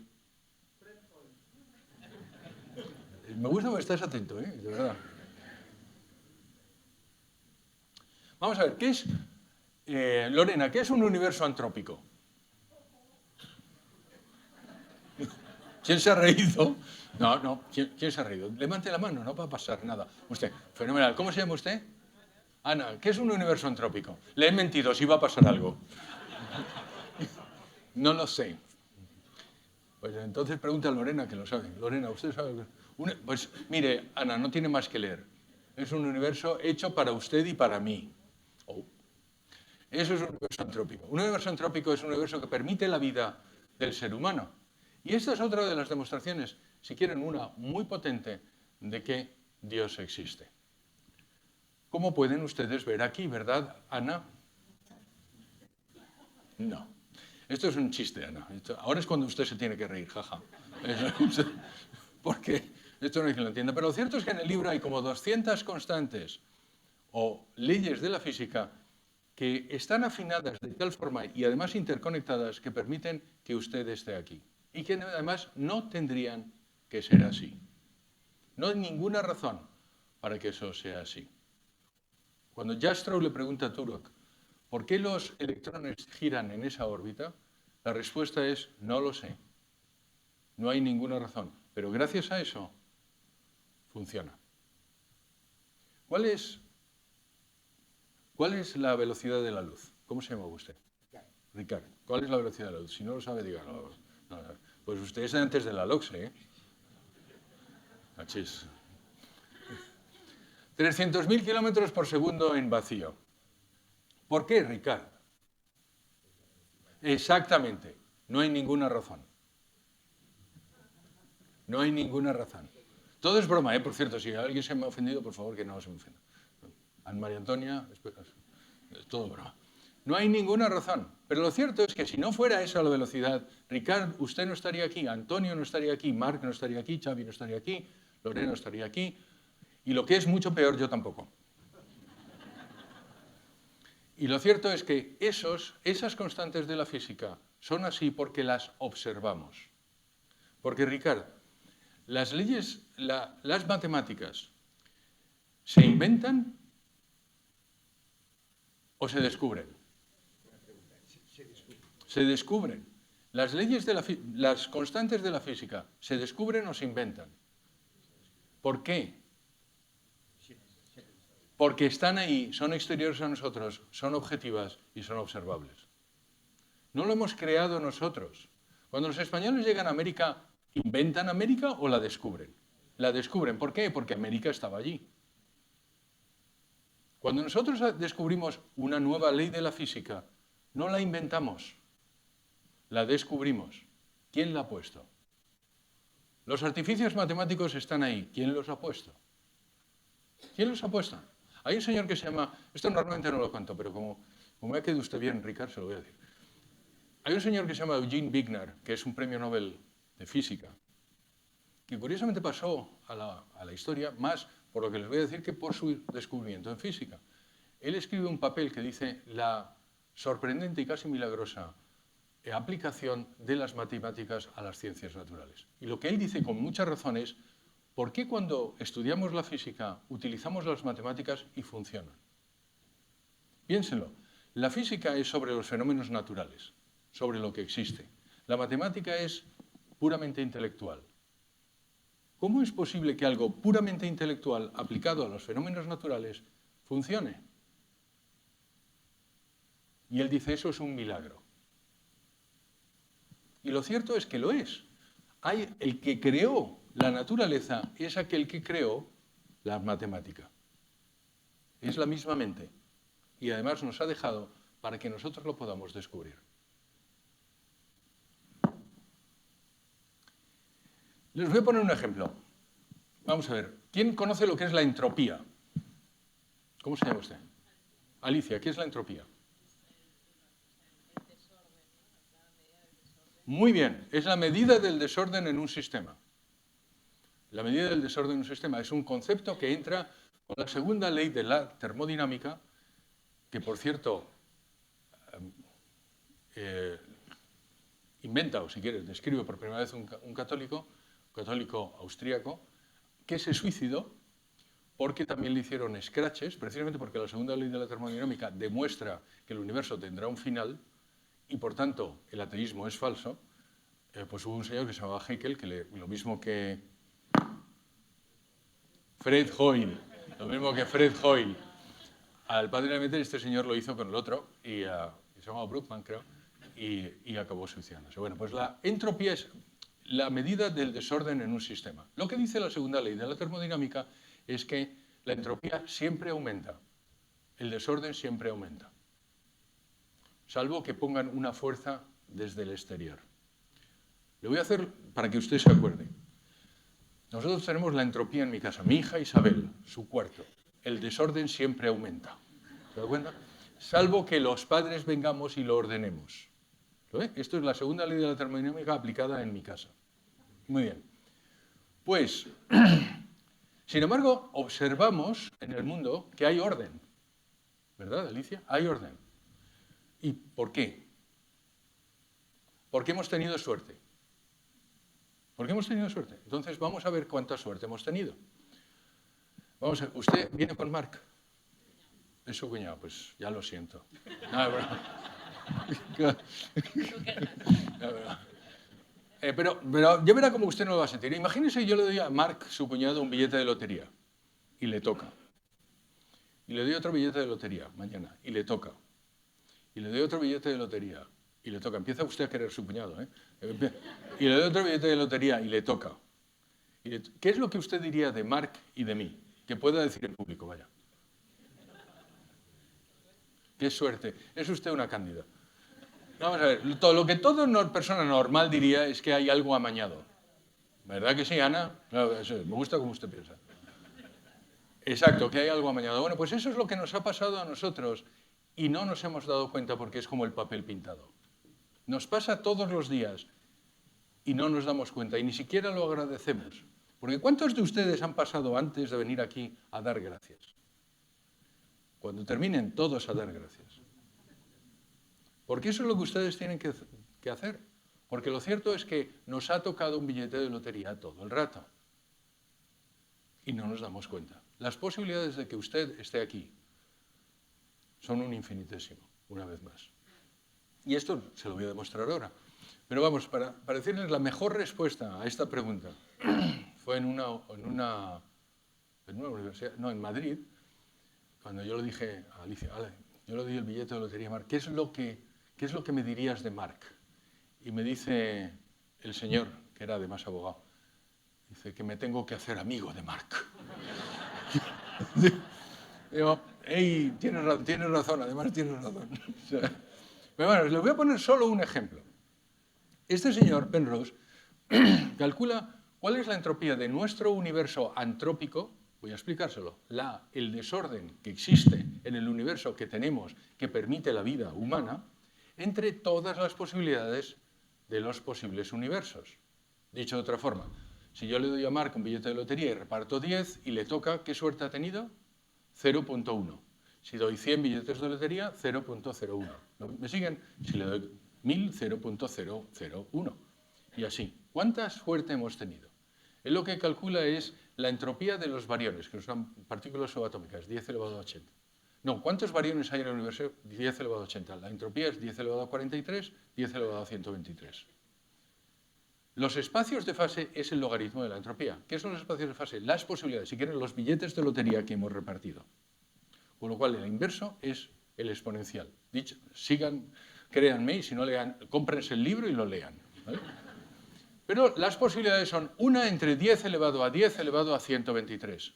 Me gusta que estás atento, de verdad. Vamos a ver, ¿qué es, Lorena, qué es un universo antrópico? ¿Quién se ha reído? No, ¿quién se ha reído? Levante la mano, no va a pasar nada. Usted, fenomenal. ¿Cómo se llama usted? Ana, ¿qué es un universo antrópico? Le he mentido, si va a pasar algo. No lo sé. Pues entonces pregunta a Lorena, que lo sabe. Lorena, ¿usted sabe? Pues mire, Ana, no tiene más que leer. Es un universo hecho para usted y para mí. Eso es un universo antrópico. Un universo antrópico es un universo que permite la vida del ser humano. Y esta es otra de las demostraciones, si quieren una muy potente, de que Dios existe. ¿Cómo pueden ustedes ver aquí, verdad, Ana? No. Esto es un chiste, Ana. Ahora es cuando usted se tiene que reír, jaja. Porque esto no hay quien lo entienda. Pero lo cierto es que en el libro hay como 200 constantes o leyes de la física que están afinadas de tal forma y además interconectadas que permiten que usted esté aquí. Y que además no tendrían que ser así. No hay ninguna razón para que eso sea así. Cuando Jastrow le pregunta a Turok, ¿por qué los electrones giran en esa órbita? La respuesta es, no lo sé. No hay ninguna razón. Pero gracias a eso, funciona. ¿Cuál es la velocidad de la luz? ¿Cómo se llama usted? Ricardo. ¿Cuál es la velocidad de la luz? Si no lo sabe, dígalo. No. Pues usted es de antes de la LOXE, ¿eh? Achis. 300.000 kilómetros por segundo en vacío. ¿Por qué, Ricardo? Exactamente. No hay ninguna razón. No hay ninguna razón. Todo es broma, por cierto. Si alguien se me ha ofendido, por favor, que no se me ofenda. Ana María Antonia, es todo broma. No hay ninguna razón. Pero lo cierto es que si no fuera esa la velocidad, Ricard, usted no estaría aquí, Antonio no estaría aquí, Marc no estaría aquí, Xavi no estaría aquí, Lorena no estaría aquí, y lo que es mucho peor, yo tampoco. Y lo cierto es que esas constantes de la física son así porque las observamos. Porque, Ricard, las leyes, las matemáticas, ¿se inventan ¿O se descubren? Se descubren. Las leyes las constantes de la física, ¿se descubren o se inventan? ¿Por qué? Porque están ahí, son exteriores a nosotros, son objetivas y son observables. No lo hemos creado nosotros. Cuando los españoles llegan a América, ¿inventan América o la descubren? La descubren. ¿Por qué? Porque América estaba allí. Cuando nosotros descubrimos una nueva ley de la física, no la inventamos, la descubrimos. ¿Quién la ha puesto? Los artificios matemáticos están ahí. ¿Quién los ha puesto? ¿Quién los ha puesto? Hay un señor que se llama, esto normalmente no lo cuento, pero como me ha quedado usted bien, Ricard, se lo voy a decir. Hay un señor que se llama Eugene Wigner, que es un premio Nobel de física, que curiosamente pasó a la historia más por lo que les voy a decir que por su descubrimiento en física. Él escribe un papel que dice la sorprendente y casi milagrosa aplicación de las matemáticas a las ciencias naturales. Y lo que él dice con mucha razón es ¿por qué cuando estudiamos la física utilizamos las matemáticas y funcionan? Piénsenlo. La física es sobre los fenómenos naturales, sobre lo que existe. La matemática es puramente intelectual. ¿Cómo es posible que algo puramente intelectual aplicado a los fenómenos naturales funcione? Y él dice, eso es un milagro. Y lo cierto es que lo es. El que creó la naturaleza es aquel que creó la matemática. Es la misma mente. Y además nos ha dejado para que nosotros lo podamos descubrir. Les voy a poner un ejemplo. Vamos a ver. ¿Quién conoce lo que es la entropía? ¿Cómo se llama usted? Alicia, ¿qué es la entropía? Muy bien, es la medida del desorden en un sistema. La medida del desorden en un sistema es un concepto que entra con la segunda ley de la termodinámica, que por cierto inventa, o si quieres, describe por primera vez un católico austríaco, que se suicidó porque también le hicieron scratches, precisamente porque la segunda ley de la termodinámica demuestra que el universo tendrá un final y por tanto el ateísmo es falso. Pues hubo un señor que se llamaba Haeckel, que lo mismo que Fred Hoyle, al padre de la mente, este señor lo hizo con el otro, y se llamaba Brookman, creo, y acabó suicidándose. Bueno, pues la entropía es la medida del desorden en un sistema. Lo que dice la segunda ley de la termodinámica es que la entropía siempre aumenta, el desorden siempre aumenta, salvo que pongan una fuerza desde el exterior. Le voy a hacer para que usted se acuerde. Nosotros tenemos la entropía en mi casa. Mi hija Isabel, su cuarto. El desorden siempre aumenta. ¿Se da cuenta? Salvo que los padres vengamos y lo ordenemos. ¿Lo ve? Esto es la segunda ley de la termodinámica aplicada en mi casa. Muy bien. Pues, sin embargo, observamos en el mundo que hay orden. ¿Verdad, Alicia? Hay orden. ¿Y por qué? Porque hemos tenido suerte. ¿Por qué hemos tenido suerte? Entonces vamos a ver cuánta suerte hemos tenido. Vamos a ver, ¿usted viene con Marc? Es su cuñado, pues ya lo siento. No, pero ya verá cómo usted no lo va a sentir. Imagínese yo le doy a Marc, su cuñado, un billete de lotería y le toca. Y le doy otro billete de lotería mañana y le toca. Y le doy otro billete de lotería y le toca. Empieza usted a querer su cuñado, ¿eh? Y le doy otro billete de lotería y le toca. ¿Qué es lo que usted diría de Marc y de mí? Que pueda decir en público, vaya. ¡Qué suerte! Es usted una cándida. Vamos a ver, lo que toda persona normal diría es que hay algo amañado. ¿Verdad que sí, Ana? Claro, me gusta como usted piensa. Exacto, que hay algo amañado. Bueno, pues eso es lo que nos ha pasado a nosotros y no nos hemos dado cuenta porque es como el papel pintado. Nos pasa todos los días y no nos damos cuenta y ni siquiera lo agradecemos. Porque ¿cuántos de ustedes han pasado antes de venir aquí a dar gracias? Cuando terminen, todos a dar gracias. Porque eso es lo que ustedes tienen que hacer. Porque lo cierto es que nos ha tocado un billete de lotería todo el rato. Y no nos damos cuenta. Las posibilidades de que usted esté aquí son un infinitésimo, una vez más. Y esto se lo voy a demostrar ahora. Pero vamos, para decirles la mejor respuesta a esta pregunta fue en una universidad, no, en Madrid, cuando yo le dije a Alicia, yo le di el billete de lotería a Marc, ¿qué es lo que me dirías de Marc? Y me dice el señor, que era además abogado, dice que me tengo que hacer amigo de Marc. Digo, hey, tienes razón, además tienes razón. O sea, pero bueno, les voy a poner solo un ejemplo. Este señor, Penrose, calcula cuál es la entropía de nuestro universo antrópico. Voy a explicárselo. El desorden que existe en el universo que tenemos, que permite la vida humana, entre todas las posibilidades de los posibles universos. Dicho de otra forma, si yo le doy a Marc un billete de lotería y reparto 10 y le toca, ¿qué suerte ha tenido? 0.1. Si doy 100 billetes de lotería, 0.01. ¿Me siguen? Si le doy 1000, 0.001. Y así. ¿Cuánta suerte hemos tenido? Él lo que calcula es la entropía de los bariones, que son partículas subatómicas, 10 elevado a 80. No, ¿cuántos bariones hay en el universo? 10 elevado a 80. La entropía es 10 elevado a 43, 10 elevado a 123. Los espacios de fase es el logaritmo de la entropía. ¿Qué son los espacios de fase? Las posibilidades, si quieren, los billetes de lotería que hemos repartido. Con lo cual, el inverso es el exponencial. Dicho, créanme, y si no lean, cómprense el libro y lo lean. ¿Vale? Pero las posibilidades son una entre 10 elevado a 10 elevado a 123.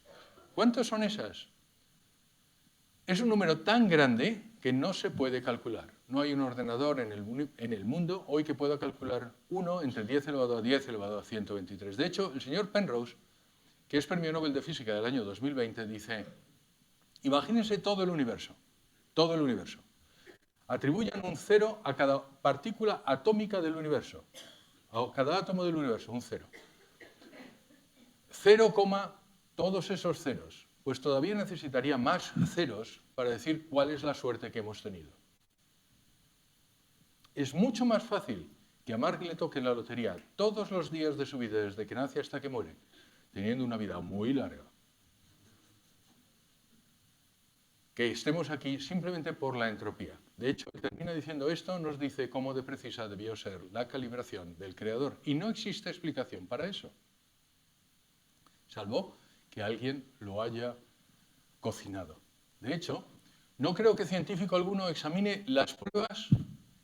¿Cuántas son esas? Es un número tan grande que no se puede calcular. No hay un ordenador en el mundo hoy que pueda calcular 1 entre 10 elevado a 10 elevado a 123. De hecho, el señor Penrose, que es Premio Nobel de Física del año 2020, dice, imagínense todo el universo. Atribuyan un 0 a cada partícula atómica del universo. A cada átomo del universo, un 0. 0, todos esos ceros. Pues todavía necesitaría más ceros para decir cuál es la suerte que hemos tenido. Es mucho más fácil que a Marc le toque la lotería todos los días de su vida, desde que nace hasta que muere, teniendo una vida muy larga, que estemos aquí simplemente por la entropía. De hecho, termina diciendo esto, nos dice cómo de precisa debió ser la calibración del creador. Y no existe explicación para eso, salvo que alguien lo haya cocinado. De hecho, no creo que científico alguno examine las pruebas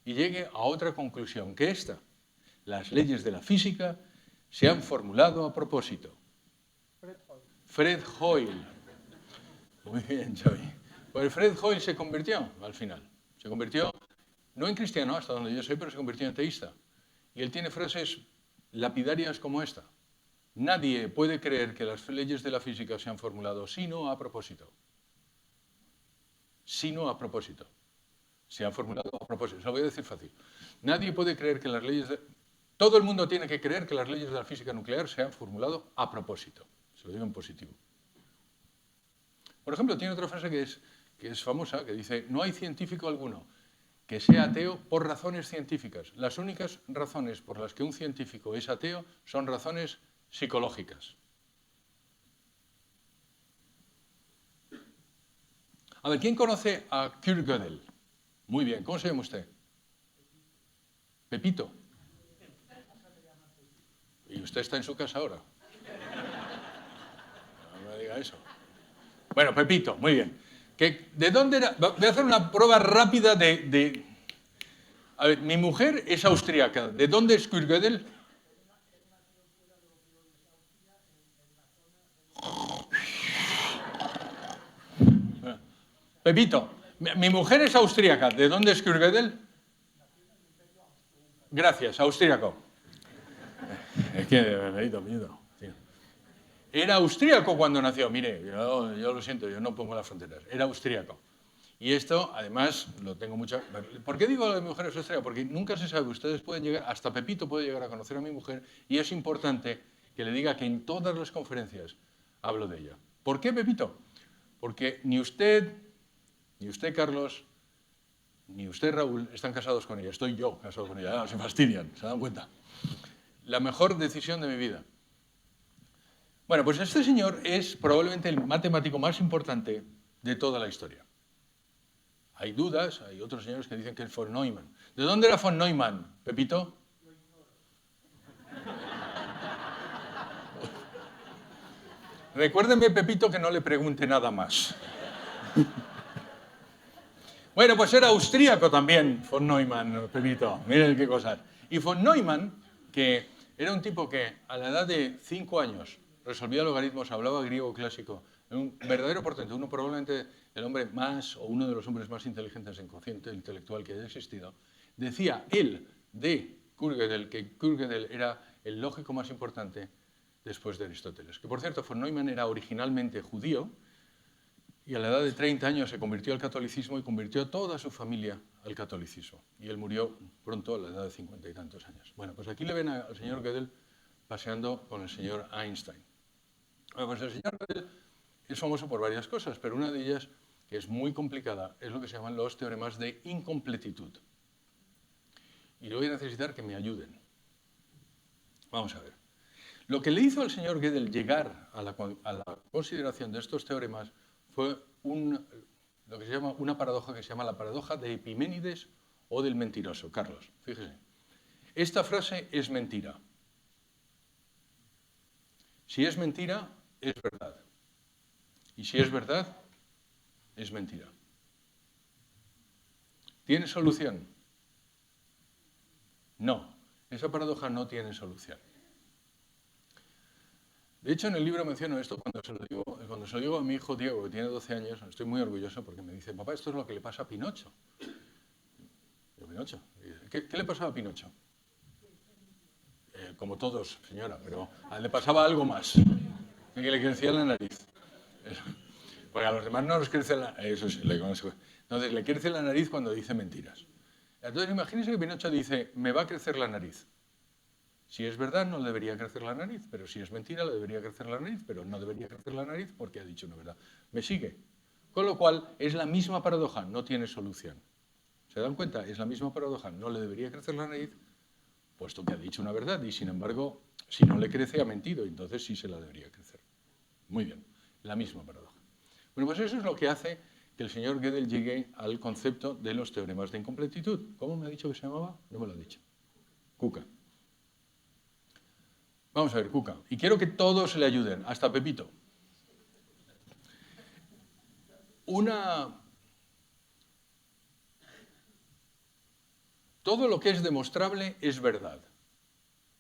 y llegue a otra conclusión que esta. Las leyes de la física se han formulado a propósito. Fred Hoyle. Muy bien, Xavi. Pues Fred Hoyle se convirtió al final. Se convirtió, no en cristiano, hasta donde yo sé, pero se convirtió en teísta. Y él tiene frases lapidarias como esta. Nadie puede creer que las leyes de la física se han formulado sino a propósito. Sino a propósito. Se han formulado a propósito. Se lo voy a decir fácil. Nadie puede creer que las leyes de... Todo el mundo tiene que creer que las leyes de la física nuclear se han formulado a propósito. Se lo digo en positivo. Por ejemplo, tiene otra frase que es famosa, que dice, no hay científico alguno que sea ateo por razones científicas. Las únicas razones por las que un científico es ateo son razones psicológicas. A ver, ¿quién conoce a Kurt Gödel? Muy bien, ¿cómo se llama usted? Pepito. ¿Y usted está en su casa ahora? No me diga eso. Bueno, Pepito, muy bien. ¿De dónde era? Voy a hacer una prueba rápida A ver, mi mujer es austríaca. ¿De dónde es Kurt Gödel? Pepito, mi mujer es austríaca. ¿De dónde es Kurt Gödel? Gracias, austríaco. Es que me he ido miedo. Era austríaco cuando nació. Mire, yo lo siento, yo no pongo las fronteras. Era austríaco. Y esto, además, lo tengo mucho... ¿Por qué digo lo de mi mujer es austríaca? Porque nunca se sabe. Ustedes pueden llegar, hasta Pepito puede llegar a conocer a mi mujer, y es importante que le diga que en todas las conferencias hablo de ella. ¿Por qué, Pepito? Porque ni usted, Carlos, ni usted, Raúl, están casados con ella. Estoy yo casado con ella. Se fastidian, se dan cuenta. La mejor decisión de mi vida. Bueno, pues este señor es probablemente el matemático más importante de toda la historia. Hay dudas, hay otros señores que dicen que es von Neumann. ¿De dónde era von Neumann, Pepito? Recuérdeme, Pepito, que no le pregunte nada más. Bueno, pues era austríaco también, von Neumann, Pepito. Miren qué cosas. Y von Neumann, que era un tipo que a la edad de 5 años resolvía logaritmos, hablaba griego clásico, un verdadero portento, uno probablemente el hombre más, o uno de los hombres más inteligentes en cociente intelectual que haya existido, decía él de Kurt que Kurt Gödel era el lógico más importante después de Aristóteles. Que por cierto, von Neumann era originalmente judío y a la edad de 30 años se convirtió al catolicismo y convirtió a toda su familia al catolicismo. Y él murió pronto a la edad de 50 y tantos años. Bueno, pues aquí le ven al señor Gödel paseando con el señor Einstein. Bueno, pues el señor Gödel es famoso por varias cosas, pero una de ellas, que es muy complicada, es lo que se llaman los teoremas de incompletitud. Y le voy a necesitar que me ayuden. Vamos a ver. Lo que le hizo al señor Gödel llegar a la consideración de estos teoremas fue lo que se llama una paradoja que se llama la paradoja de Epiménides o del mentiroso. Carlos, fíjese. Esta frase es mentira. Si es mentira, es verdad. Y si es verdad, es mentira. ¿Tiene solución? No, esa paradoja no tiene solución. De hecho, en el libro menciono esto cuando se lo digo a mi hijo Diego, que tiene 12 años, estoy muy orgulloso porque me dice, papá, esto es lo que le pasa a Pinocho. Digo, ¿Pinocho? ¿Qué le pasaba a Pinocho? Como todos, señora, pero le pasaba algo más, que le crecía la nariz. Porque a los demás no les crece la nariz, eso sí, entonces le crece la nariz cuando dice mentiras. Entonces imagínense que Pinocho dice, me va a crecer la nariz. Si es verdad, no le debería crecer la nariz, pero si es mentira, le debería crecer la nariz, pero no debería crecer la nariz porque ha dicho una verdad. ¿Me sigue? Con lo cual, es la misma paradoja, no tiene solución. ¿Se dan cuenta? Es la misma paradoja, no le debería crecer la nariz, puesto que ha dicho una verdad, y sin embargo, si no le crece, ha mentido, y entonces sí se la debería crecer. Muy bien, la misma paradoja. Bueno, pues eso es lo que hace que el señor Gödel llegue al concepto de los teoremas de incompletitud. ¿Cómo me ha dicho que se llamaba? No me lo ha dicho. Cuca. Vamos a ver, Cuca. Y quiero que todos le ayuden, hasta Pepito. Todo lo que es demostrable es verdad.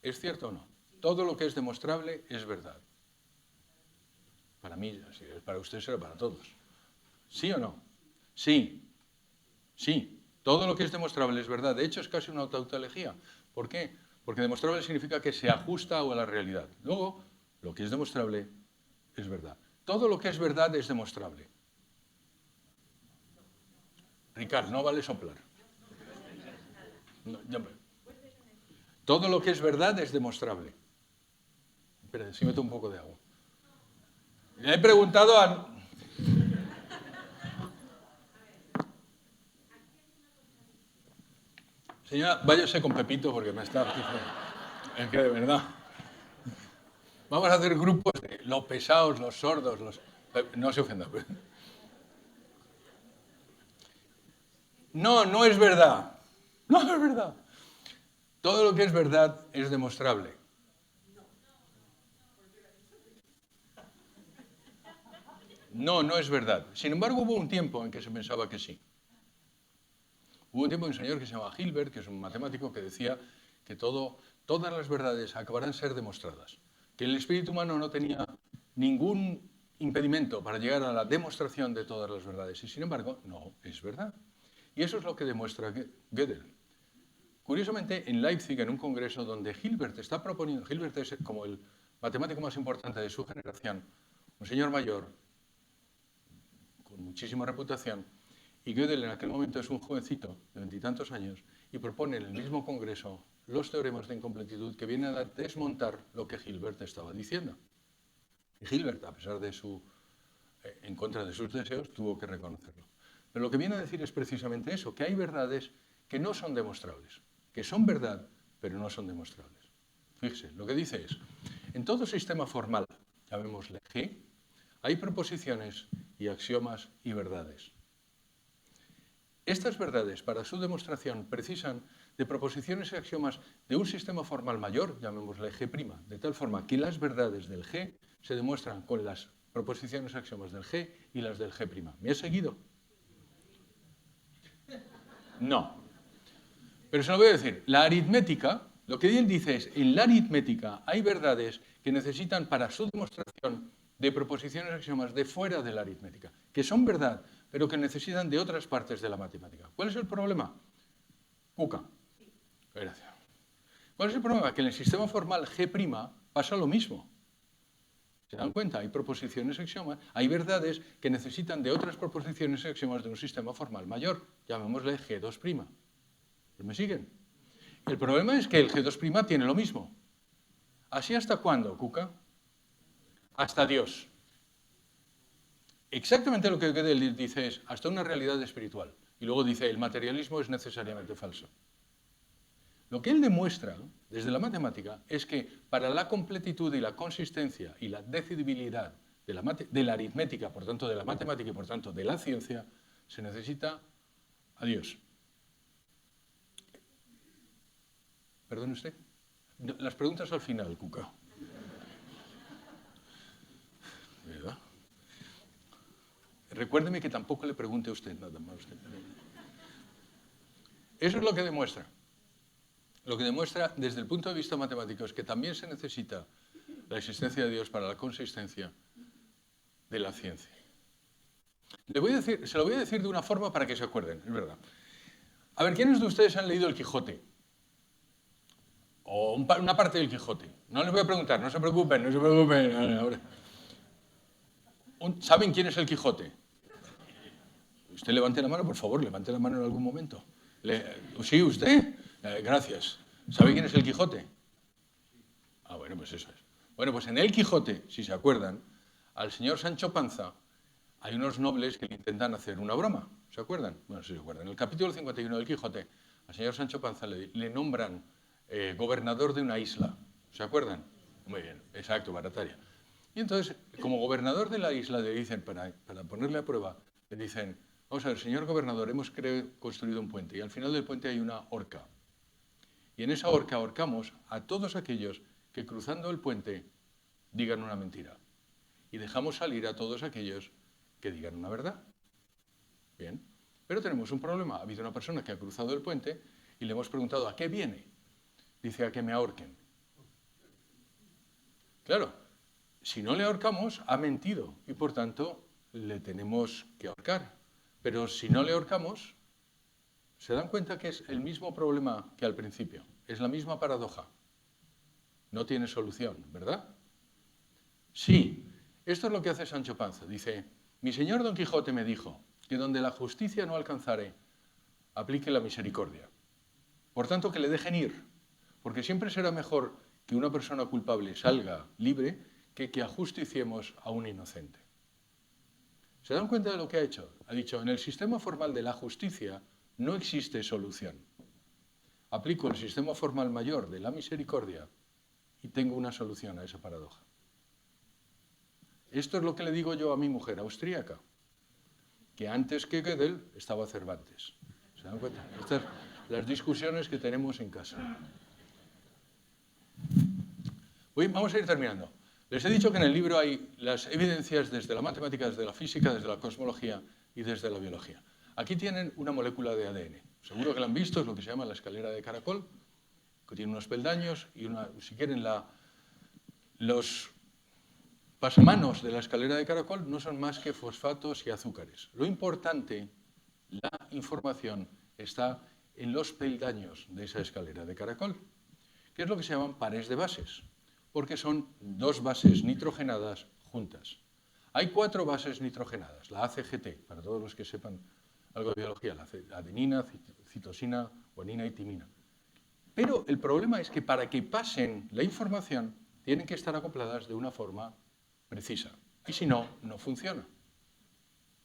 ¿Es cierto o no? Todo lo que es demostrable es verdad. Para mí, si es para usted, será para todos. ¿Sí o no? Sí. Sí. Todo lo que es demostrable es verdad. De hecho, es casi una tautología. ¿Por qué? Porque demostrable significa que se ajusta a la realidad. Luego, lo que es demostrable es verdad. Todo lo que es verdad es demostrable. Ricard, no vale soplar. No, todo lo que es verdad es demostrable. Espera, si meto un poco de agua. Le he preguntado a... Señora, váyase con Pepito porque me está... Es que de verdad... Vamos a hacer grupos de los pesados, los sordos, los... No se ofenda. No, no es verdad. No es verdad. Todo lo que es verdad es demostrable. No, no es verdad. Sin embargo, hubo un tiempo en que se pensaba que sí. Hubo un tiempo en un señor que se llamaba Hilbert, que es un matemático, que decía que todas las verdades acabarán ser demostradas. Que el espíritu humano no tenía ningún impedimento para llegar a la demostración de todas las verdades. Y sin embargo, no es verdad. Y eso es lo que demuestra Gödel. Curiosamente, en Leipzig, en un congreso donde Hilbert está proponiendo, Hilbert es como el matemático más importante de su generación, un señor mayor, con muchísima reputación, y Gödel en aquel momento es un jovencito de 20 y tantos años y propone en el mismo congreso los teoremas de incompletitud que vienen a desmontar lo que Hilbert estaba diciendo. Y Hilbert, a pesar de en contra de sus deseos, tuvo que reconocerlo. Pero lo que viene a decir es precisamente eso, que hay verdades que no son demostrables, que son verdad, pero no son demostrables. Fíjese, lo que dice es, en todo sistema formal, llamémosle G, hay proposiciones y axiomas y verdades. Estas verdades, para su demostración, precisan de proposiciones y axiomas de un sistema formal mayor, llamémosle G', de tal forma que las verdades del G se demuestran con las proposiciones y axiomas del G y las del G'. ¿Me has seguido? No. Pero se lo voy a decir. La aritmética, lo que él dice es, en la aritmética hay verdades que necesitan para su demostración de proposiciones y axiomas de fuera de la aritmética, que son verdad, pero que necesitan de otras partes de la matemática. ¿Cuál es el problema? Cuca. Gracias. ¿Cuál es el problema? Que en el sistema formal G' pasa lo mismo. ¿Se dan cuenta? Hay proposiciones y axiomas, hay verdades que necesitan de otras proposiciones y axiomas de un sistema formal mayor. Llamémosle G2'. ¿Me siguen? El problema es que el G2' tiene lo mismo. ¿Así hasta cuándo, Cuca? Hasta Dios. Exactamente lo que Gödel dice es hasta una realidad espiritual. Y luego dice, el materialismo es necesariamente falso. Lo que él demuestra desde la matemática es que para la completitud y la consistencia y la decidibilidad de la aritmética, por tanto de la matemática y por tanto de la ciencia, se necesita a Dios. ¿Perdone usted? Las preguntas al final, Cuca. ¿Verdad? Recuérdeme que tampoco le pregunte a usted nada más. Eso es lo que demuestra. Lo que demuestra desde el punto de vista matemático es que también se necesita la existencia de Dios para la consistencia de la ciencia. Se lo voy a decir de una forma para que se acuerden, es verdad. A ver, ¿quiénes de ustedes han leído el Quijote? O una parte del Quijote. No les voy a preguntar, no se preocupen, no se preocupen. ¿Saben quién es el Quijote? Usted levante la mano, por favor, levante la mano en algún momento. ¿Sí, usted? Gracias. ¿Sabe quién es el Quijote? Ah, bueno, pues eso es. Bueno, pues en el Quijote, si se acuerdan, al señor Sancho Panza hay unos nobles que le intentan hacer una broma. ¿Se acuerdan? Bueno, sí se acuerdan. En el capítulo 51 del Quijote, al señor Sancho Panza le nombran gobernador de una isla. ¿Se acuerdan? Muy bien, exacto, Barataria. Y entonces, como gobernador de la isla, le dicen, para ponerle a prueba, le dicen, vamos a ver, señor gobernador, hemos construido un puente y al final del puente hay una horca. Y en esa horca ahorcamos a todos aquellos que cruzando el puente digan una mentira. Y dejamos salir a todos aquellos que digan una verdad. Bien, pero tenemos un problema. Ha habido una persona que ha cruzado el puente y le hemos preguntado, ¿a qué viene? Dice, a que me ahorquen. Claro, si no le ahorcamos, ha mentido y por tanto le tenemos que ahorcar. Pero si no le ahorcamos, ¿se dan cuenta que es el mismo problema que al principio? Es la misma paradoja. No tiene solución, ¿verdad? Sí, esto es lo que hace Sancho Panza. Dice, mi señor Don Quijote me dijo que donde la justicia no alcanzare, aplique la misericordia. Por tanto, que le dejen ir, porque siempre será mejor que una persona culpable salga libre que ajusticiemos a un inocente. ¿Se dan cuenta de lo que ha hecho? Ha dicho, en el sistema formal de la justicia no existe solución. Aplico el sistema formal mayor de la misericordia y tengo una solución a esa paradoja. Esto es lo que le digo yo a mi mujer austríaca, que antes que Gödel estaba Cervantes. ¿Se dan cuenta? Estas son las discusiones que tenemos en casa. Vamos a ir terminando. Les he dicho que en el libro hay las evidencias desde la matemática, desde la física, desde la cosmología y desde la biología. Aquí tienen una molécula de ADN. Seguro que la han visto, es lo que se llama la escalera de caracol, que tiene unos peldaños y, si quieren, los pasamanos de la escalera de caracol no son más que fosfatos y azúcares. Lo importante, la información, está en los peldaños de esa escalera de caracol, que es lo que se llaman pares de bases, porque son dos bases nitrogenadas juntas. Hay 4 bases nitrogenadas, la ACGT, para todos los que sepan algo de biología, la adenina, citosina, guanina y timina. Pero el problema es que para que pasen la información tienen que estar acopladas de una forma precisa. Y si no, no funciona.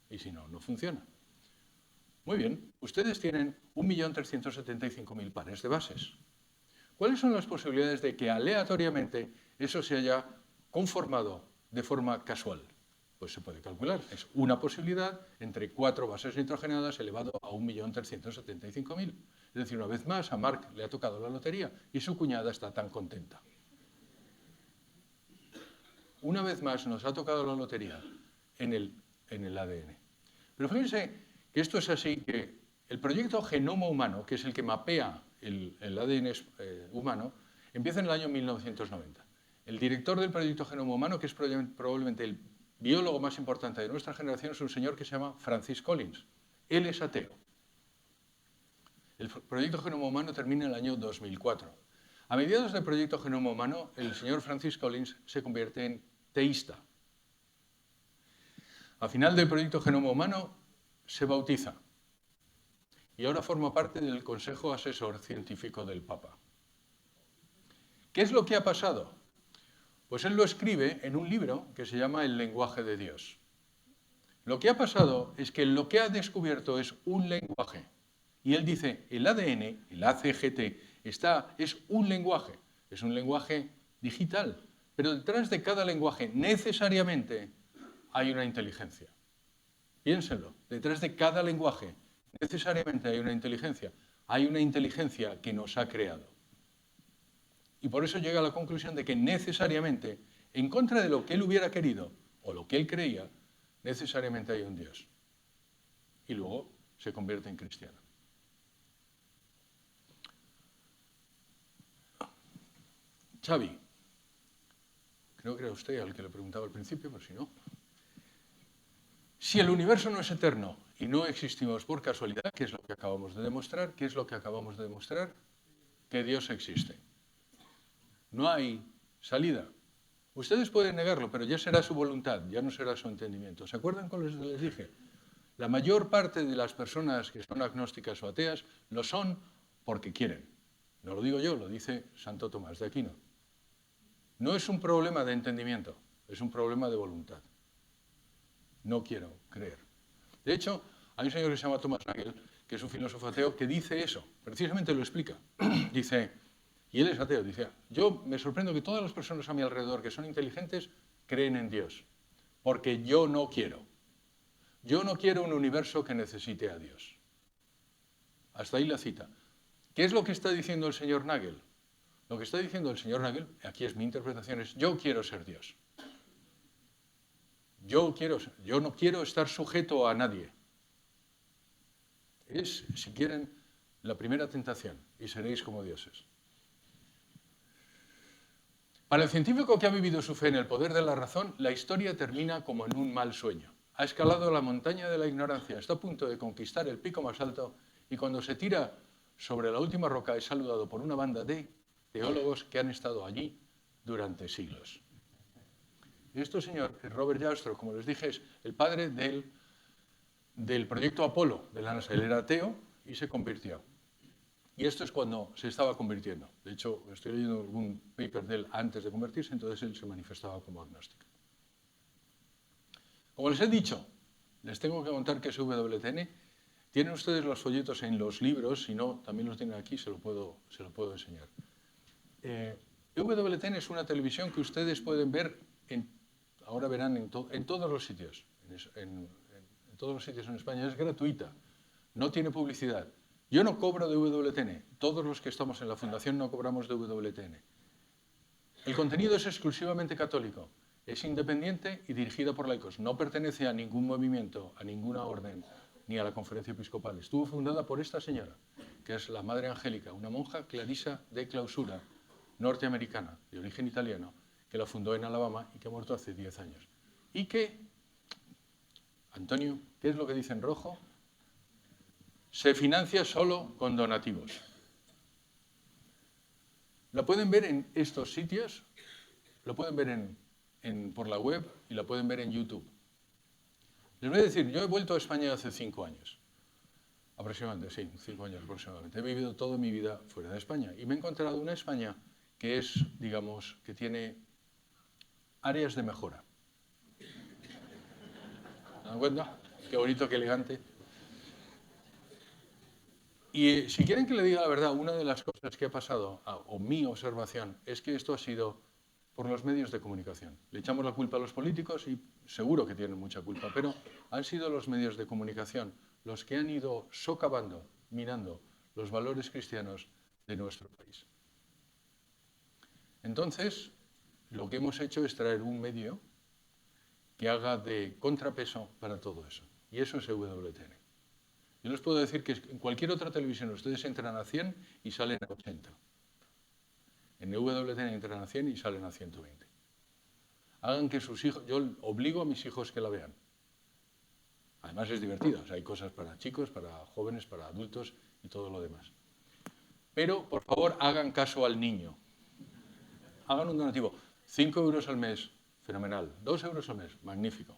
Y si no, no funciona. Muy bien, ustedes tienen 1.375.000 pares de bases. ¿Cuáles son las posibilidades de que aleatoriamente eso se haya conformado de forma casual? Pues se puede calcular. Es una posibilidad entre 4 bases nitrogenadas elevado a 1.375.000. Es decir, una vez más, a Marc le ha tocado la lotería y su cuñada está tan contenta. Una vez más nos ha tocado la lotería en el ADN. Pero fíjense que esto es así, que el proyecto Genoma Humano, que es el que mapea el ADN humano, empieza en el año 1990. El director del proyecto Genoma Humano, que es probablemente el biólogo más importante de nuestra generación, es un señor que se llama Francis Collins. Él es ateo. El proyecto Genoma Humano termina en el año 2004. A mediados del proyecto Genoma Humano, el señor Francis Collins se convierte en teísta. Al final del proyecto Genoma Humano, se bautiza. Y ahora forma parte del Consejo Asesor Científico del Papa. ¿Qué es lo que ha pasado? Pues él lo escribe en un libro que se llama El lenguaje de Dios. Lo que ha pasado es que lo que ha descubierto es un lenguaje. Y él dice, el ADN, el ACGT, es un lenguaje digital. Pero detrás de cada lenguaje necesariamente hay una inteligencia. Piénsenlo, detrás de cada lenguaje necesariamente hay una inteligencia. Hay una inteligencia que nos ha creado. Y por eso llega a la conclusión de que necesariamente, en contra de lo que él hubiera querido o lo que él creía, necesariamente hay un Dios. Y luego se convierte en cristiano. Xavi, creo que era usted al que le preguntaba al principio, pero si no. Si el universo no es eterno y no existimos por casualidad, ¿qué es lo que acabamos de demostrar? ¿Qué es lo que acabamos de demostrar? Que Dios existe. No hay salida. Ustedes pueden negarlo, pero ya será su voluntad, ya no será su entendimiento. ¿Se acuerdan cuando les dije? La mayor parte de las personas que son agnósticas o ateas lo son porque quieren. No lo digo yo, lo dice Santo Tomás de Aquino. No es un problema de entendimiento, es un problema de voluntad. No quiero creer. De hecho, hay un señor que se llama Thomas Nagel, que es un filósofo ateo, que dice eso, precisamente lo explica. Dice, y él es ateo, dice, yo me sorprendo que todas las personas a mi alrededor que son inteligentes creen en Dios, porque yo no quiero. Yo no quiero un universo que necesite a Dios. Hasta ahí la cita. ¿Qué es lo que está diciendo el señor Nagel? Lo que está diciendo el señor Nagel, aquí es mi interpretación, es yo quiero ser Dios. Yo no quiero estar sujeto a nadie. Es, si quieren, la primera tentación, y seréis como dioses. Para el científico que ha vivido su fe en el poder de la razón, la historia termina como en un mal sueño. Ha escalado la montaña de la ignorancia, está a punto de conquistar el pico más alto, y cuando se tira sobre la última roca es saludado por una banda de teólogos que han estado allí durante siglos. Este señor, Robert Jastrow, como les dije, es el padre del proyecto Apolo de la NASA. Él era ateo y se convirtió. Y esto es cuando se estaba convirtiendo. De hecho, estoy leyendo algún paper de él antes de convertirse, entonces él se manifestaba como agnóstico. Como les he dicho, les tengo que contar qué es WTN. Tienen ustedes los folletos en los libros, si no, también los tienen aquí, se lo puedo enseñar. WTN es una televisión que ustedes pueden ver, ahora verán en todos los sitios, en todos los sitios en España. Es gratuita, no tiene publicidad. Yo no cobro de WTN, todos los que estamos en la fundación no cobramos de WTN. El contenido es exclusivamente católico, es independiente y dirigida por laicos. No pertenece a ningún movimiento, a ninguna orden, ni a la conferencia episcopal. Estuvo fundada por esta señora, que es la Madre Angélica, una monja clarisa de clausura, norteamericana, de origen italiano, que la fundó en Alabama y que ha muerto hace 10 años. Y que, Antonio, ¿qué es lo que dice en rojo? Se financia solo con donativos. La pueden ver en estos sitios, lo pueden ver por la web y la pueden ver en YouTube. Les voy a decir, yo he vuelto a España hace 5 años, aproximadamente, sí, 5 años aproximadamente. He vivido toda mi vida fuera de España y me he encontrado una España que es, digamos, que tiene áreas de mejora. ¿Se dan cuenta? Qué bonito, qué elegante. Y si quieren que le diga la verdad, una de las cosas que ha pasado, o mi observación, es que esto ha sido por los medios de comunicación. Le echamos la culpa a los políticos y seguro que tienen mucha culpa, pero han sido los medios de comunicación los que han ido socavando, minando los valores cristianos de nuestro país. Entonces, lo que hemos hecho es traer un medio que haga de contrapeso para todo eso. Y eso es EWTN. Yo les puedo decir que en cualquier otra televisión ustedes entran a 100 y salen a 80. En EWTN entran a 100 y salen a 120. Hagan que sus hijos... Yo obligo a mis hijos que la vean. Además es divertido. O sea, hay cosas para chicos, para jóvenes, para adultos y todo lo demás. Pero, por favor, hagan caso al niño. Hagan un donativo. 5 euros al mes, fenomenal. 2 euros al mes, magnífico.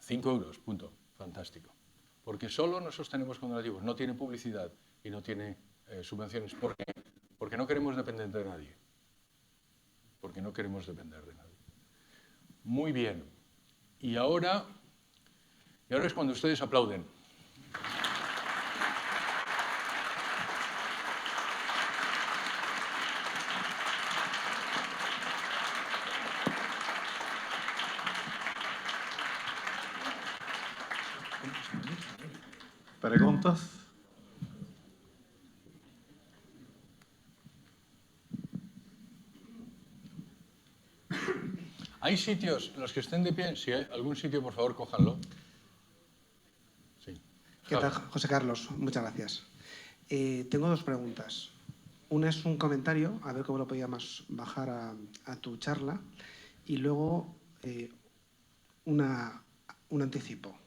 5 euros, punto, fantástico. Porque solo nos sostenemos con donativos. No tiene publicidad y no tiene subvenciones. ¿Por qué? Porque no queremos depender de nadie. Porque no queremos depender de nadie. Muy bien. Y ahora es cuando ustedes aplauden. ¿Preguntas? ¿Hay sitios, los que estén de pie? Si hay algún sitio, por favor, cójanlo. Sí. ¿Qué tal, José Carlos? Muchas gracias. Tengo dos preguntas. Una es un comentario, a ver cómo lo podíamos bajar a tu charla, y luego un anticipo.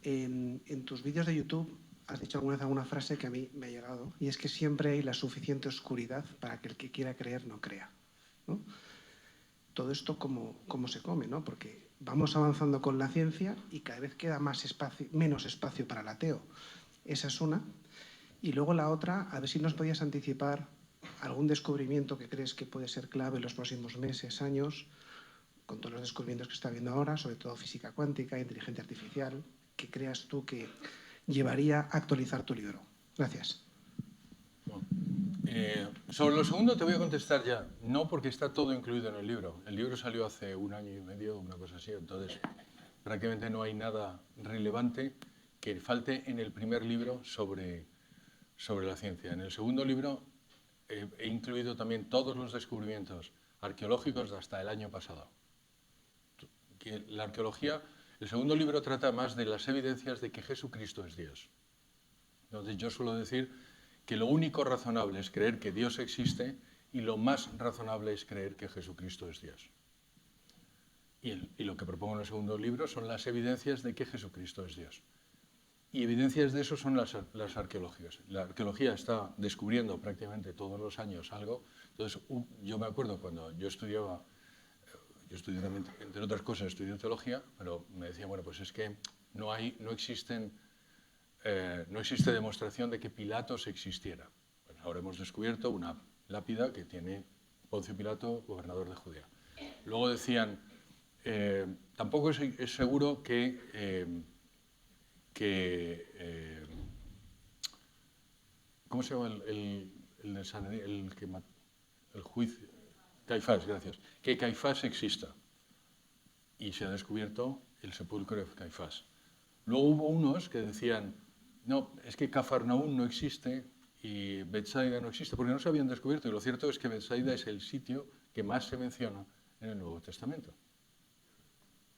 En tus vídeos de YouTube has dicho alguna vez alguna frase que a mí me ha llegado, y es que siempre hay la suficiente oscuridad para que el que quiera creer no crea, ¿no? Todo esto cómo se come, ¿no? Porque vamos avanzando con la ciencia y cada vez queda menos espacio para el ateo. Esa es una. Y luego la otra, a ver si nos podías anticipar algún descubrimiento que crees que puede ser clave en los próximos meses, años, con todos los descubrimientos que está habiendo ahora, sobre todo física cuántica, inteligencia artificial, que creas tú que llevaría a actualizar tu libro. Gracias. Sobre lo segundo te voy a contestar ya. No, porque está todo incluido en el libro. El libro salió hace 1 año y medio, una cosa así. Entonces, prácticamente no hay nada relevante que falte en el primer libro sobre la ciencia. En el segundo libro he incluido también todos los descubrimientos arqueológicos de hasta el año pasado. Que la arqueología, el segundo libro trata más de las evidencias de que Jesucristo es Dios. Entonces, yo suelo decir que lo único razonable es creer que Dios existe y lo más razonable es creer que Jesucristo es Dios. Y lo que propongo en el segundo libro son las evidencias de que Jesucristo es Dios. Y evidencias de eso son las arqueológicas. La arqueología está descubriendo prácticamente todos los años algo. Entonces, yo me acuerdo cuando yo estudiaba, también, entre otras cosas, estudié teología, pero me decía, bueno, pues es que no existe demostración de que Pilatos existiera. Pues ahora hemos descubierto una lápida que tiene Poncio Pilato, gobernador de Judea. Luego decían, tampoco es seguro que ¿cómo se llama el juicio? Caifás, gracias. Que Caifás exista. Y se ha descubierto el sepulcro de Caifás. Luego hubo unos que decían, no, es que Cafarnaún no existe y Betsaida no existe, porque no se habían descubierto. Y lo cierto es que Betsaida es el sitio que más se menciona en el Nuevo Testamento.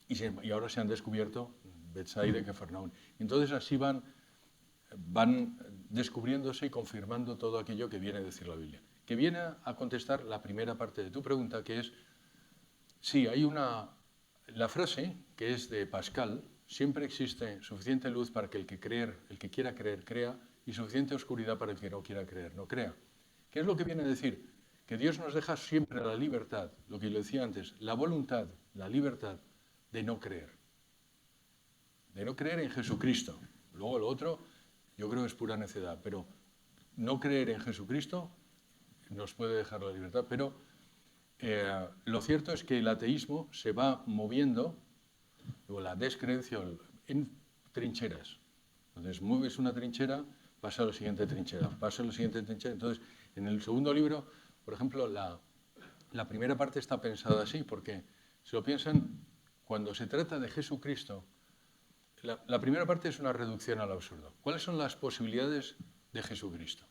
Y ahora se han descubierto Betsaida y Cafarnaún. Entonces así van descubriéndose y confirmando todo aquello que viene a decir la Biblia. Que viene a contestar la primera parte de tu pregunta, que es, sí, hay la frase que es de Pascal, siempre existe suficiente luz para que el que quiera creer, crea, y suficiente oscuridad para el que no quiera creer, no crea. ¿Qué es lo que viene a decir? Que Dios nos deja siempre la libertad, lo que le decía antes, la voluntad, la libertad de no creer. De no creer en Jesucristo. Luego lo otro, yo creo que es pura necedad, pero no creer en Jesucristo nos puede dejar la libertad. Pero lo cierto es que el ateísmo se va moviendo, o la descreencia, en trincheras. Entonces, mueves una trinchera, pasa a la siguiente trinchera, pasa a la siguiente trinchera. Entonces, en el segundo libro, por ejemplo, La primera parte está pensada así, porque si lo piensan, cuando se trata de Jesucristo, la primera parte es una reducción al absurdo. ¿Cuáles son las posibilidades de Jesucristo?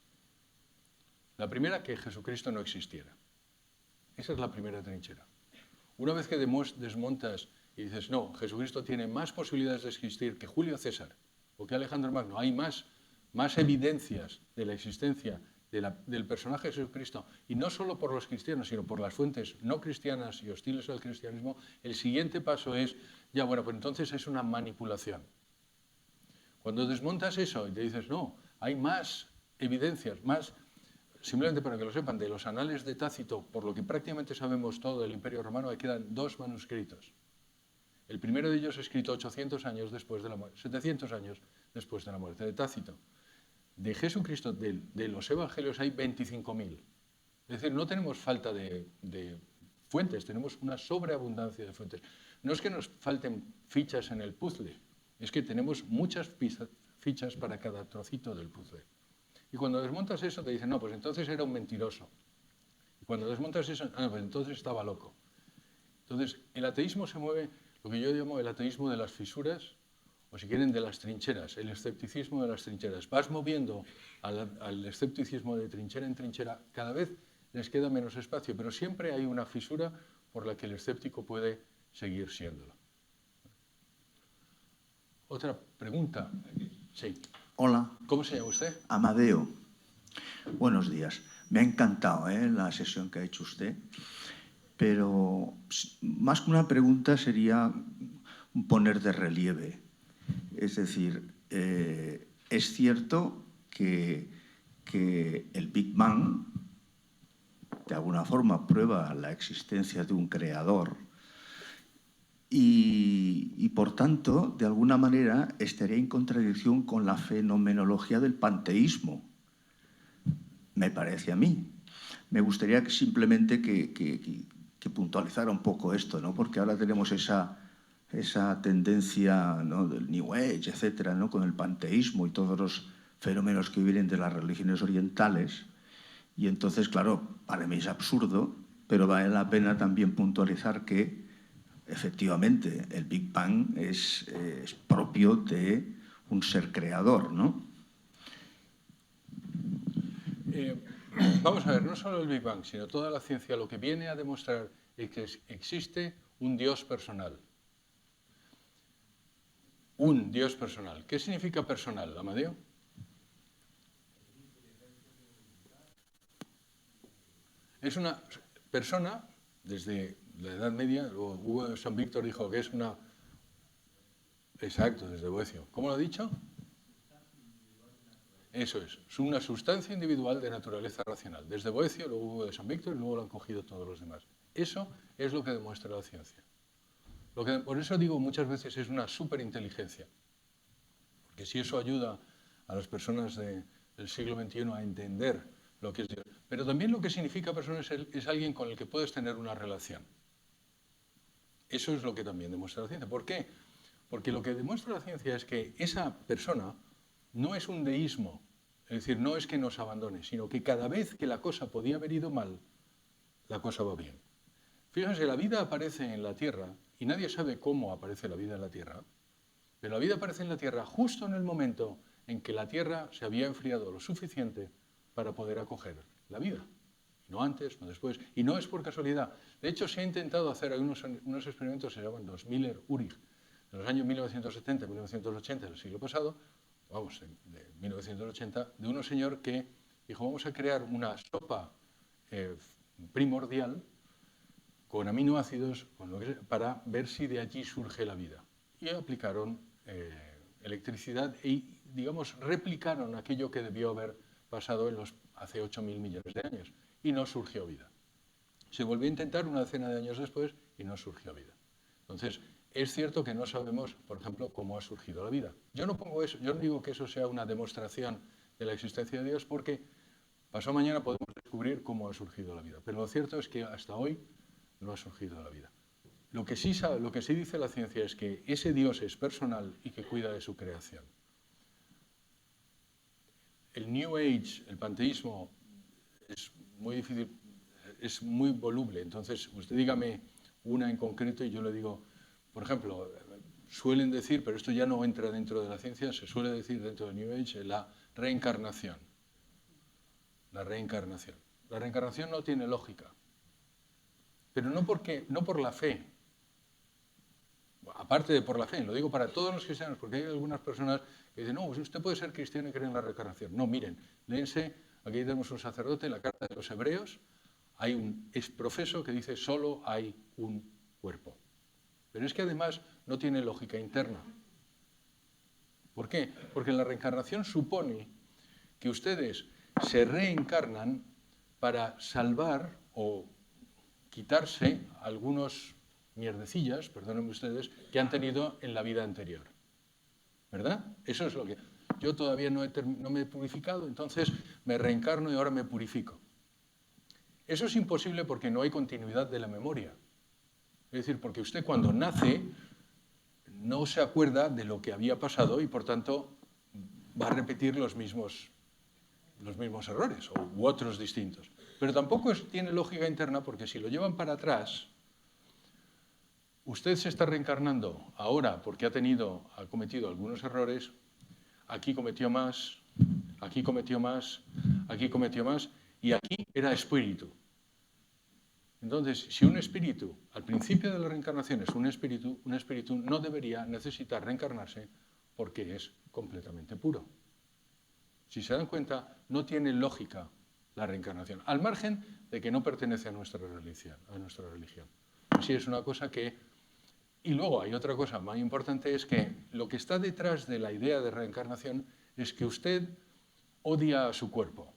La primera, que Jesucristo no existiera. Esa es la primera trinchera. Una vez que desmontas y dices, no, Jesucristo tiene más posibilidades de existir que Julio César o que Alejandro Magno, hay más evidencias de la existencia del personaje de Jesucristo, y no solo por los cristianos, sino por las fuentes no cristianas y hostiles al cristianismo, el siguiente paso es, ya bueno, pues entonces es una manipulación. Cuando desmontas eso y te dices, no, hay más evidencias, más, simplemente para que lo sepan, de los anales de Tácito, por lo que prácticamente sabemos todo del Imperio Romano, ahí quedan 2 manuscritos. El primero de ellos escrito 800 años después de la muerte, 700 años después de la muerte de Tácito. De Jesucristo, de los evangelios, hay 25.000. Es decir, no tenemos falta de fuentes, tenemos una sobreabundancia de fuentes. No es que nos falten fichas en el puzzle, es que tenemos muchas fichas para cada trocito del puzzle. Y cuando desmontas eso te dicen, no, pues entonces era un mentiroso. Y cuando desmontas eso, pues entonces estaba loco. Entonces, el ateísmo se mueve, lo que yo llamo el ateísmo de las fisuras, o si quieren, de las trincheras, el escepticismo de las trincheras. Vas moviendo al escepticismo de trinchera en trinchera, cada vez les queda menos espacio, pero siempre hay una fisura por la que el escéptico puede seguir siéndolo. Otra pregunta. Sí. Hola. ¿Cómo se llama usted? Amadeo. Buenos días. Me ha encantado la sesión que ha hecho usted, pero más que una pregunta sería un poner de relieve. Es decir, es cierto que el Big Bang de alguna forma prueba la existencia de un creador y por tanto, de alguna manera, estaría en contradicción con la fenomenología del panteísmo, me parece a mí. Me gustaría que simplemente que puntualizara un poco esto, ¿no? Porque ahora tenemos esa tendencia, ¿no?, del New Age, etcétera, ¿no?, con el panteísmo y todos los fenómenos que vienen de las religiones orientales. Y entonces, claro, para mí es absurdo, pero vale la pena también puntualizar que efectivamente el Big Bang es propio de un ser creador, ¿no? Vamos a ver, no solo el Big Bang, sino toda la ciencia lo que viene a demostrar es que existe un Dios personal. Un Dios personal. ¿Qué significa personal, Amadeo? Es una persona, desde la Edad Media, Hugo de San Víctor dijo que es una... Exacto, desde Boecio. ¿Cómo lo ha dicho? Eso es una sustancia individual de naturaleza racional. Desde Boecio, luego Hugo de San Víctor y luego lo han cogido todos los demás. Eso es lo que demuestra la ciencia. Por eso digo muchas veces es una superinteligencia. Porque si eso ayuda a las personas del siglo XXI a entender lo que es Dios. Pero también lo que significa persona es alguien con el que puedes tener una relación. Eso es lo que también demuestra la ciencia. ¿Por qué? Porque lo que demuestra la ciencia es que esa persona no es un deísmo, es decir, no es que nos abandone, sino que cada vez que la cosa podía haber ido mal, la cosa va bien. Fíjense, la vida aparece en la Tierra, y nadie sabe cómo aparece la vida en la Tierra, pero la vida aparece en la Tierra justo en el momento en que la Tierra se había enfriado lo suficiente para poder acoger la vida. No antes, no después, y no es por casualidad. De hecho, se ha intentado hacer unos experimentos, se llaman los Miller-Urey, en los años 1970 y 1980 del siglo pasado, vamos, de 1980, de un señor que dijo, vamos a crear una sopa primordial con aminoácidos para ver si de allí surge la vida. Y aplicaron electricidad y, digamos, replicaron aquello que debió haber pasado hace 8.000 millones de años y no surgió vida. Se volvió a intentar una decena de años después y no surgió vida. Entonces, es cierto que no sabemos, por ejemplo, cómo ha surgido la vida. Yo no digo que eso sea una demostración de la existencia de Dios porque pasado mañana podemos descubrir cómo ha surgido la vida. Pero lo cierto es que hasta hoy no ha surgido la vida. Lo que sí dice la ciencia es que ese Dios es personal y que cuida de su creación. El New Age, el panteísmo, es muy difícil. es muy voluble. Entonces, usted dígame una en concreto y yo le digo, por ejemplo, suelen decir, pero esto ya no entra dentro de la ciencia, se suele decir dentro de New Age, la reencarnación. La reencarnación. La reencarnación no tiene lógica, pero no por la fe. Aparte de por la fe, lo digo para todos los cristianos, porque hay algunas personas que dicen, no, pues usted puede ser cristiano y creer en la reencarnación. No, miren, léense, aquí tenemos un sacerdote en la carta de los Hebreos, hay un exprofeso que dice solo hay un cuerpo. Pero es que además no tiene lógica interna. ¿Por qué? Porque la reencarnación supone que ustedes se reencarnan para salvar o quitarse algunos mierdecillas, perdónenme ustedes, que han tenido en la vida anterior. ¿Verdad? Eso es lo que... Yo todavía no me he purificado, entonces me reencarno y ahora me purifico. Eso es imposible porque no hay continuidad de la memoria. Es decir, porque usted cuando nace no se acuerda de lo que había pasado y por tanto va a repetir los mismos errores u otros distintos. Pero tampoco tiene lógica interna porque si lo llevan para atrás, usted se está reencarnando ahora porque ha cometido algunos errores, aquí cometió más, aquí cometió más, aquí cometió más y aquí era espíritu. Entonces, si un espíritu, al principio de la reencarnación es un espíritu no debería necesitar reencarnarse porque es completamente puro. Si se dan cuenta, no tiene lógica la reencarnación, al margen de que no pertenece a nuestra religión. Así es una cosa que... Y luego hay otra cosa más importante, es que lo que está detrás de la idea de reencarnación es que usted odia a su cuerpo.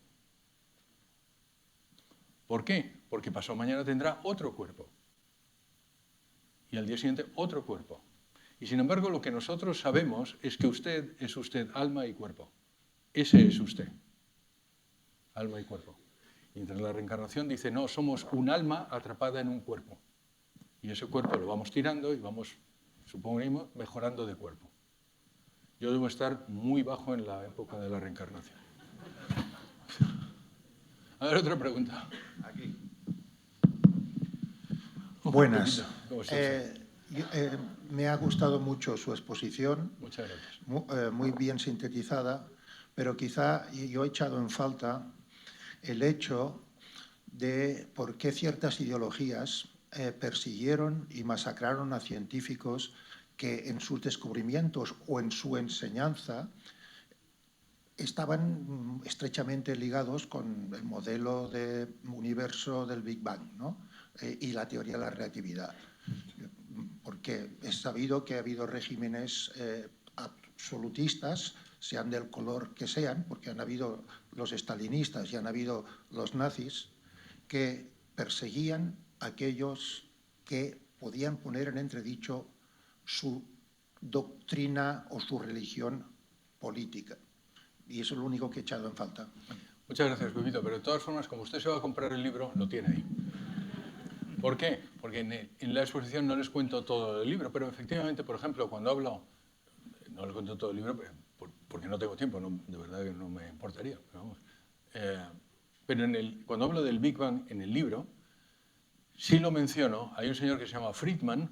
¿Por qué? Porque pasado mañana tendrá otro cuerpo. Y al día siguiente otro cuerpo. Y sin embargo lo que nosotros sabemos es que usted es usted alma y cuerpo. Ese es usted. Alma y cuerpo. Mientras la reencarnación dice, no, somos un alma atrapada en un cuerpo. Y ese cuerpo lo vamos tirando y vamos, supongamos, mejorando de cuerpo. Yo debo estar muy bajo en la época de la reencarnación. A ver, otra pregunta. Aquí. Buenas. ¿Cómo está usted? Me ha gustado mucho su exposición, Muchas gracias. muy bien sintetizada, pero quizá yo he echado en falta el hecho de por qué ciertas ideologías persiguieron y masacraron a científicos que en sus descubrimientos o en su enseñanza estaban estrechamente ligados con el modelo de universo del Big Bang, ¿no? Y la teoría de la relatividad. Porque es sabido que ha habido regímenes absolutistas, sean del color que sean, porque han habido los estalinistas y han habido los nazis, que perseguían a aquellos que podían poner en entredicho su doctrina o su religión política. Y eso es lo único que he echado en falta. Muchas gracias, Pepito, pero de todas formas, como usted se va a comprar el libro, lo tiene ahí. ¿Por qué? Porque en la exposición no les cuento todo el libro, pero efectivamente, por ejemplo, cuando hablo, no les cuento todo el libro porque no tengo tiempo, de verdad que no me importaría. Pero, vamos. Pero cuando hablo del Big Bang en el libro, sí lo menciono. Hay un señor que se llama Friedman,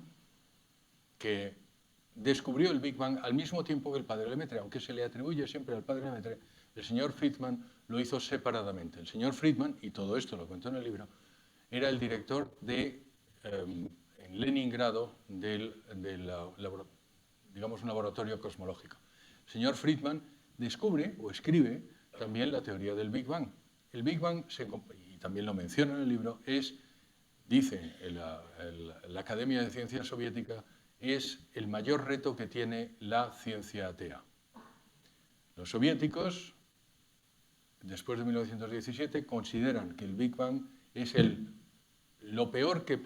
que descubrió el Big Bang al mismo tiempo que el padre Lemaitre, aunque se le atribuye siempre al padre Lemaitre. El señor Friedman lo hizo separadamente. El señor Friedman, y todo esto lo cuento en el libro, era el director en Leningrado digamos, un laboratorio cosmológico. El señor Friedman descubre o escribe también la teoría del Big Bang. El Big Bang, y también lo menciona en el libro, dice la Academia de Ciencias Soviética, es el mayor reto que tiene la ciencia atea. Los soviéticos, después de 1917, consideran que el Big Bang es lo peor que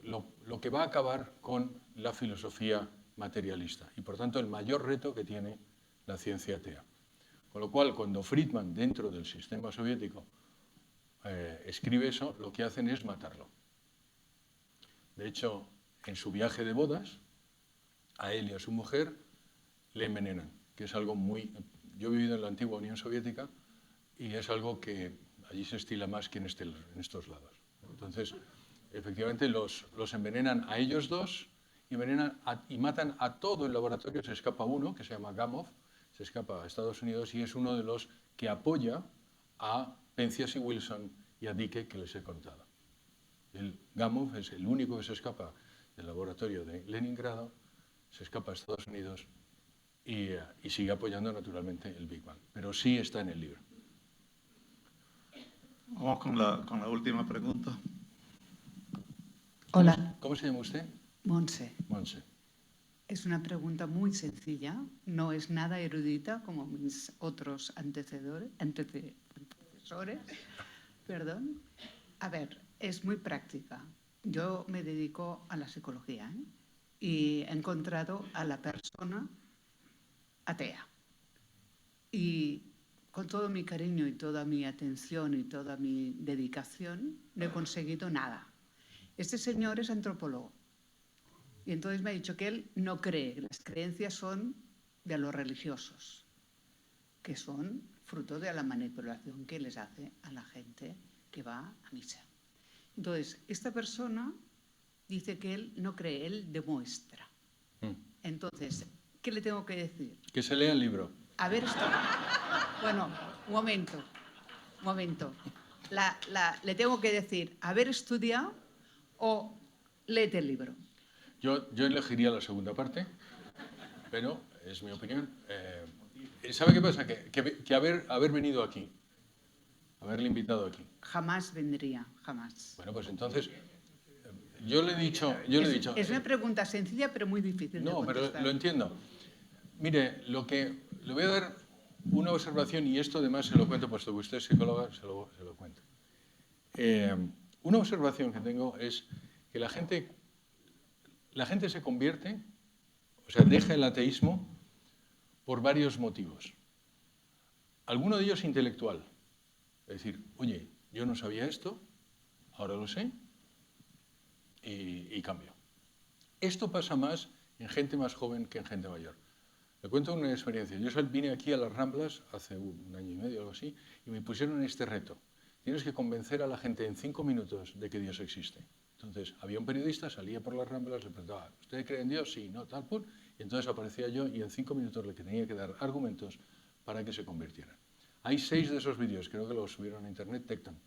lo que va a acabar con la filosofía materialista y, por tanto, el mayor reto que tiene la ciencia atea. Con lo cual, cuando Friedman, dentro del sistema soviético, escribe eso, lo que hacen es matarlo. De hecho, en su viaje de bodas, a él y a su mujer le envenenan, que es algo muy... Yo he vivido en la antigua Unión Soviética y es algo que allí se estila más que en estos lados. Entonces, efectivamente, los envenenan a ellos dos y matan a todo el laboratorio. Se escapa uno, que se llama Gamow, se escapa a Estados Unidos y es uno de los que apoya a Penzias y Wilson y a Dicke, que les he contado. El Gamow es el único que se escapa del laboratorio de Leningrado, se escapa a Estados Unidos y sigue apoyando naturalmente el Big Bang. Pero sí está en el libro. Vamos con la última pregunta. Hola, ¿Cómo se llama usted? Montse. Montse. Es una pregunta muy sencilla, no es nada erudita como mis otros antecesores. Perdón. A ver, es muy práctica. Yo me dedico a la psicología, ¿eh? Y he encontrado a la persona atea. Y con todo mi cariño y toda mi atención y toda mi dedicación, no he conseguido nada. Este señor es antropólogo. Y entonces me ha dicho que él no cree, que las creencias son de los religiosos, que son fruto de la manipulación que les hace a la gente que va a misa. Entonces, esta persona dice que él no cree, él demuestra. Entonces, ¿qué le tengo que decir? Que se lea el libro. A ver, esto. Bueno, un momento. Le tengo que decir, haber estudiado o léete el libro. Yo elegiría la segunda parte, pero es mi opinión. ¿Sabe qué pasa? Que haber venido aquí, haberle invitado aquí. Jamás vendría, jamás. Bueno, pues entonces, yo le he dicho... Es una pregunta sencilla, pero muy difícil de No, pero contestar. lo entiendo. Mire, le voy a dar una observación, y esto además se lo cuento, puesto que usted es psicóloga, se lo cuento. Una observación que tengo es que la gente se convierte, o sea, deja el ateísmo por varios motivos. Alguno de ellos intelectual. Es decir, oye, yo no sabía esto, ahora lo sé, y cambio. Esto pasa más en gente más joven que en gente mayor. Le cuento una experiencia. Yo vine aquí a las Ramblas hace un año y medio o algo así, y me pusieron este reto. Tienes que convencer a la gente en 5 minutos de que Dios existe. Entonces, había un periodista, salía por las Ramblas, le preguntaba, ¿usted cree en Dios? Sí, no, tal, pum. Y entonces aparecía yo y en 5 minutos le tenía que dar argumentos para que se convirtieran. Hay 6 de esos vídeos, creo que los subieron a internet, Tecton.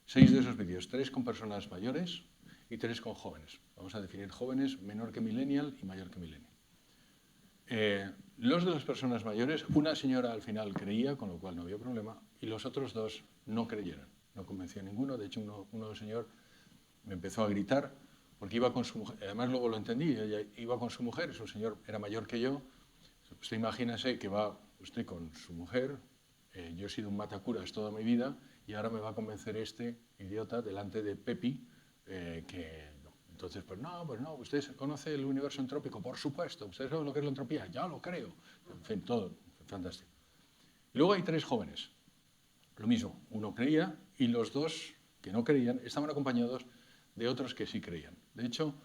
6 de esos vídeos, 3 con personas mayores y 3 con jóvenes. Vamos a definir jóvenes, menor que millennial y mayor que millennial. Los de las personas mayores, una señora al final creía, con lo cual no había problema, y los otros 2 no creyeron, no convenció a ninguno. De hecho, uno señor me empezó a gritar porque iba con su mujer, además luego lo entendí, ella iba con su mujer, su señor era mayor que yo. Usted imagínese que va usted con su mujer, yo he sido un matacuras toda mi vida y ahora me va a convencer este idiota delante de Pepi que no. Entonces, pues no, ¿usted conoce el universo entrópico? Por supuesto. ¿Usted sabe lo que es la entropía? Ya lo creo. En fin, todo fantástico. Y luego hay 3 jóvenes. Lo mismo, uno creía y los 2 que no creían estaban acompañados de otros que sí creían. De hecho,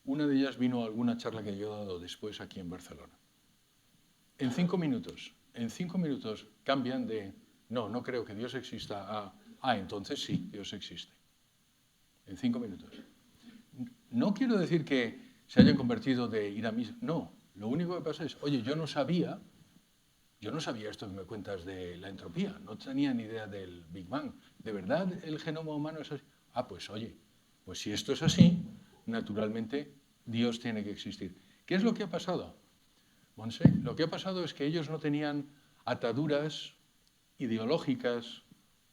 una de ellas vino a alguna charla que yo he dado después aquí en Barcelona. En 5 minutos cambian de no creo que Dios exista a entonces sí, Dios existe. En 5 minutos. No quiero decir que se hayan convertido de ir a misa. No, lo único que pasa es, oye, yo no sabía esto que me cuentas de la entropía, no tenía ni idea del Big Bang. ¿De verdad el genoma humano es así? Pues oye, pues si esto es así, naturalmente Dios tiene que existir. ¿Qué es lo que ha pasado? Montse, lo que ha pasado es que ellos no tenían ataduras ideológicas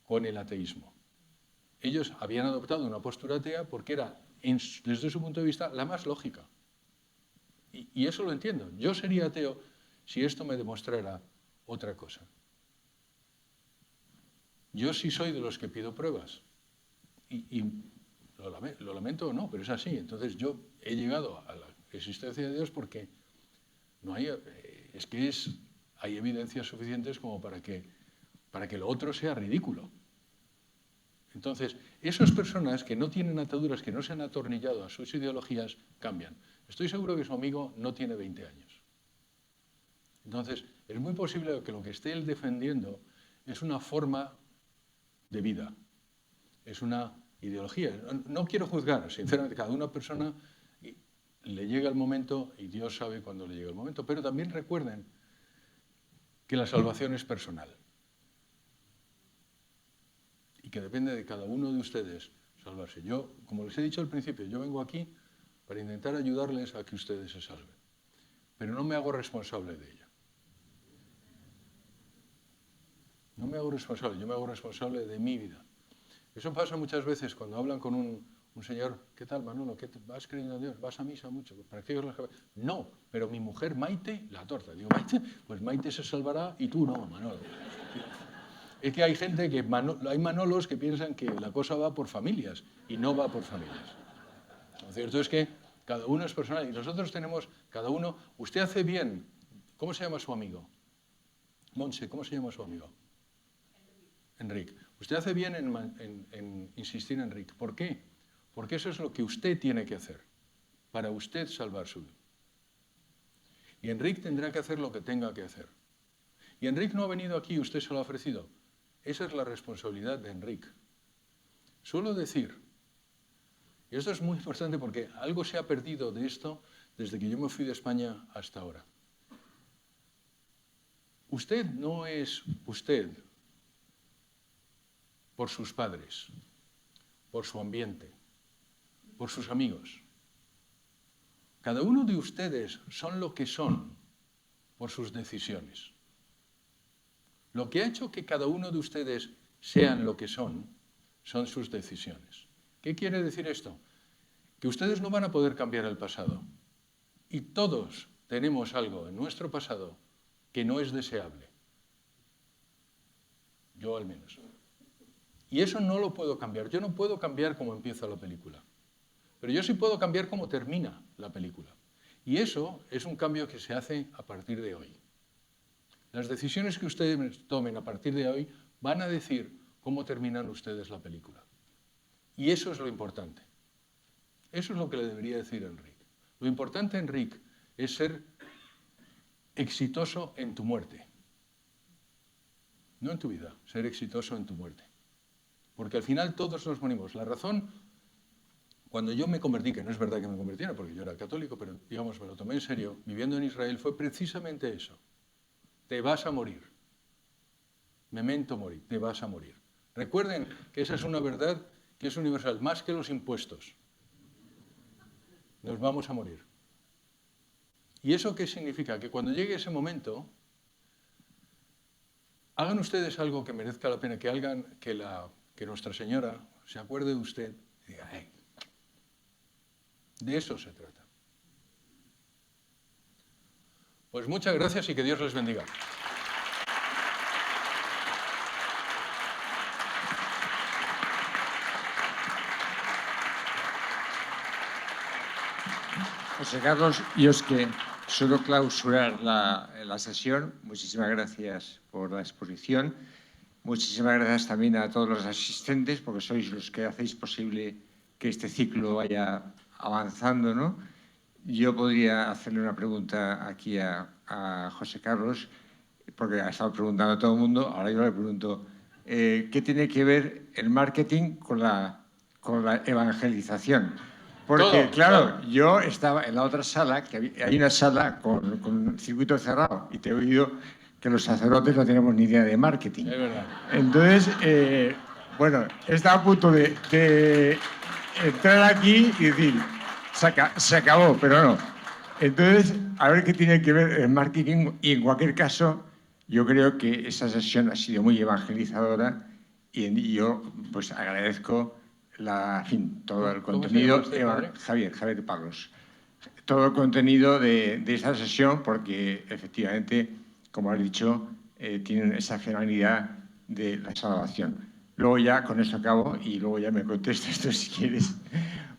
con el ateísmo. Ellos habían adoptado una postura atea porque era, desde su punto de vista, la más lógica. Y eso lo entiendo. Yo sería ateo si esto me demostrara otra cosa. Yo sí soy de los que pido pruebas. Y lo lamento o no, pero es así. Entonces yo he llegado a la existencia de Dios porque no hay, hay evidencias suficientes como para que lo otro sea ridículo. Entonces, esas personas que no tienen ataduras, que no se han atornillado a sus ideologías, cambian. Estoy seguro que su amigo no tiene 20 años. Entonces, es muy posible que lo que esté él defendiendo es una forma de vida, es una ideologías. No quiero juzgar, sinceramente, cada una persona le llega el momento y Dios sabe cuándo le llega el momento, pero también recuerden que la salvación es personal y que depende de cada uno de ustedes salvarse. Yo, como les he dicho al principio, yo vengo aquí para intentar ayudarles a que ustedes se salven, pero no me hago responsable de ello. No me hago responsable, yo me hago responsable de mi vida. Eso pasa muchas veces cuando hablan con un señor, ¿qué tal, Manolo? ¿Vas creyendo en Dios? ¿Vas a misa mucho? ¿Practicas las cabezas? No, pero mi mujer Maite, la torta. Digo, Maite, pues Maite se salvará y tú no, Manolo. Es que hay gente que, hay Manolos que piensan que la cosa va por familias y no va por familias. Lo cierto es que cada uno es personal y nosotros tenemos, cada uno, usted hace bien. ¿Cómo se llama su amigo? Montse, ¿cómo se llama su amigo? Enrique. Usted hace bien en insistir en Enrique. ¿Por qué? Porque eso es lo que usted tiene que hacer para usted salvar su vida. Y Enrique tendrá que hacer lo que tenga que hacer. Y Enrique no ha venido aquí, usted se lo ha ofrecido. Esa es la responsabilidad de Enrique. Suelo decir, y esto es muy importante porque algo se ha perdido de esto desde que yo me fui de España hasta ahora. Usted no es usted por sus padres, por su ambiente, por sus amigos. Cada uno de ustedes son lo que son por sus decisiones. Lo que ha hecho que cada uno de ustedes sean lo que son sus decisiones. ¿Qué quiere decir esto? Que ustedes no van a poder cambiar el pasado. Y todos tenemos algo en nuestro pasado que no es deseable. Yo al menos. Y eso no lo puedo cambiar. Yo no puedo cambiar cómo empieza la película. Pero yo sí puedo cambiar cómo termina la película. Y eso es un cambio que se hace a partir de hoy. Las decisiones que ustedes tomen a partir de hoy van a decir cómo terminan ustedes la película. Y eso es lo importante. Eso es lo que le debería decir a Enrique. Lo importante, Enrique, es ser exitoso en tu muerte. No en tu vida, ser exitoso en tu muerte. Porque al final todos nos morimos. La razón, cuando yo me convertí, que no es verdad que me convirtiera porque yo era católico, pero digamos me lo tomé en serio, viviendo en Israel, fue precisamente eso. Te vas a morir. Memento mori, te vas a morir. Recuerden que esa es una verdad que es universal, más que los impuestos. Nos vamos a morir. ¿Y eso qué significa? Que cuando llegue ese momento, hagan ustedes algo que merezca la pena, que hagan que Nuestra Señora se acuerde de usted y diga, hey, de eso se trata. Pues muchas gracias y que Dios les bendiga. José Carlos, yo es que suelo clausurar la sesión. Muchísimas gracias por la exposición. Muchísimas gracias también a todos los asistentes, porque sois los que hacéis posible que este ciclo vaya avanzando, ¿no? Yo podría hacerle una pregunta aquí a José Carlos, porque ha estado preguntando a todo el mundo. Ahora yo le pregunto, ¿qué tiene que ver el marketing con la evangelización? Porque, claro, yo estaba en la otra sala, que hay una sala con un circuito cerrado, y te he oído que los sacerdotes no tenemos ni idea de marketing. Es verdad. Entonces, bueno, estaba a punto de entrar aquí y decir, se acabó, pero no. Entonces, a ver qué tiene que ver el marketing, y en cualquier caso, yo creo que esa sesión ha sido muy evangelizadora y yo pues agradezco todo el contenido. Javier Pablos. Todo el contenido de esta sesión, porque efectivamente, como has dicho, tienen esa finalidad de la salvación. Luego ya, con eso acabo, y luego ya me contestas esto si quieres.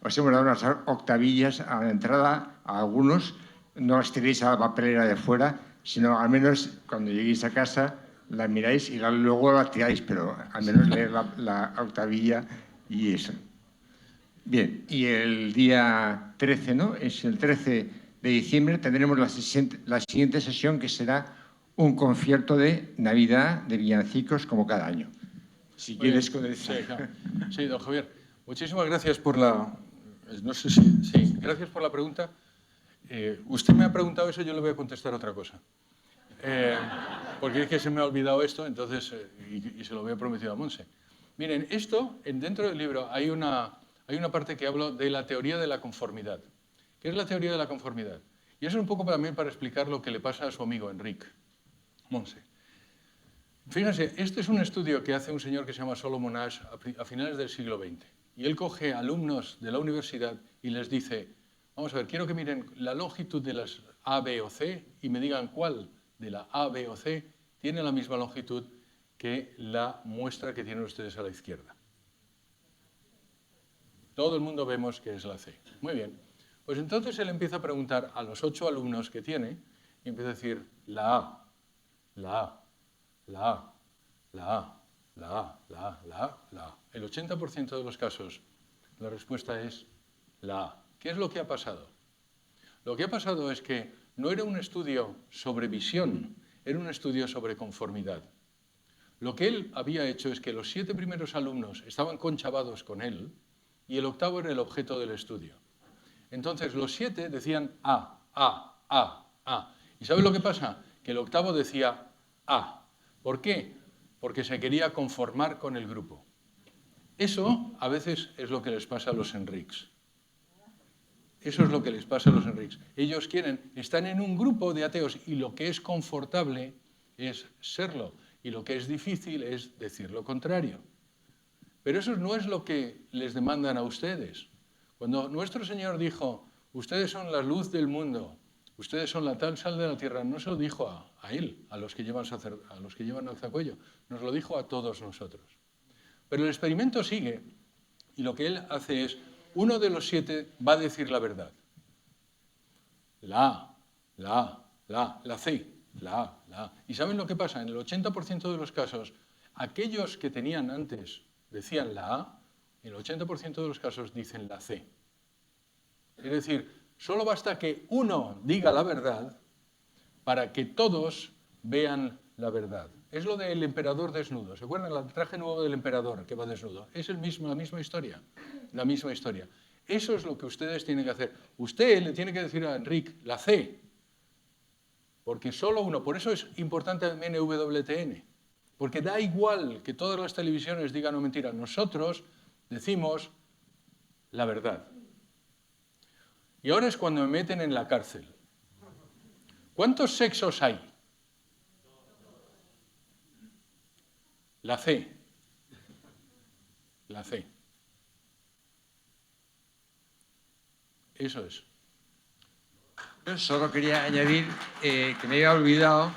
Os hemos dado unas octavillas a la entrada, a algunos. No las tiréis a la papelera de fuera, sino al menos cuando lleguéis a casa la miráis y luego la tiráis, pero al menos leer la octavilla y eso. Bien, y el día 13, ¿no? Es el 13 de diciembre, tendremos la siguiente sesión, que será un concierto de Navidad de villancicos como cada año. Si quieres... Sí, don Javier. Muchísimas gracias por la... No sé si... Sí, gracias por la pregunta. Usted me ha preguntado eso, yo le voy a contestar otra cosa. Porque es que se me ha olvidado esto, entonces, y se lo había prometido a Monse. Miren, esto, dentro del libro, hay una parte que hablo de la teoría de la conformidad. ¿Qué es la teoría de la conformidad? Y eso es un poco también para explicar lo que le pasa a su amigo Enric Monse. Fíjense, este es un estudio que hace un señor que se llama Solomon Asch a finales del siglo XX. Y él coge alumnos de la universidad y les dice, vamos a ver, quiero que miren la longitud de las A, B o C y me digan cuál de la A, B o C tiene la misma longitud que la muestra que tienen ustedes a la izquierda. Todo el mundo vemos que es la C. Muy bien. Pues entonces él empieza a preguntar a los 8 alumnos que tiene y empieza a decir la A, la A, la A, la A, la A, la A, la A, la A. El 80% de los casos la respuesta es la A. ¿Qué es lo que ha pasado? Lo que ha pasado es que no era un estudio sobre visión, era un estudio sobre conformidad. Lo que él había hecho es que los 7 primeros alumnos estaban conchavados con él y el octavo era el objeto del estudio. Entonces los 7 decían A, A, A, A. ¿Y sabe lo que pasa? Que el octavo decía A. ¿Por qué? Porque se quería conformar con el grupo. Eso a veces es lo que les pasa a los Enrics. Eso es lo que les pasa a los Enrics. Ellos están en un grupo de ateos y lo que es confortable es serlo y lo que es difícil es decir lo contrario. Pero eso no es lo que les demandan a ustedes. Cuando nuestro Señor dijo, ustedes son la luz del mundo, ustedes son la tal sal de la tierra, no se lo dijo a él, a los que llevan alzacuello, nos lo dijo a todos nosotros. Pero el experimento sigue y lo que él hace es, uno de los 7 va a decir la verdad. La A, la A, la A, la C, la A, la A. ¿Y saben lo que pasa? En el 80% de los casos, aquellos que tenían antes decían la A, en el 80% de los casos dicen la C. Es decir, solo basta que uno diga la verdad para que todos vean la verdad. Es lo del emperador desnudo. ¿Se acuerdan? El traje nuevo del emperador que va desnudo. Es la misma historia. La misma historia. Eso es lo que ustedes tienen que hacer. Usted le tiene que decir a Enric la C, porque solo uno. Por eso es importante también EWTN, porque da igual que todas las televisiones digan o mentira. Nosotros decimos la verdad. Y ahora es cuando me meten en la cárcel. ¿Cuántos sexos hay? La C. La C. Eso es. Yo solo quería añadir que me había olvidado,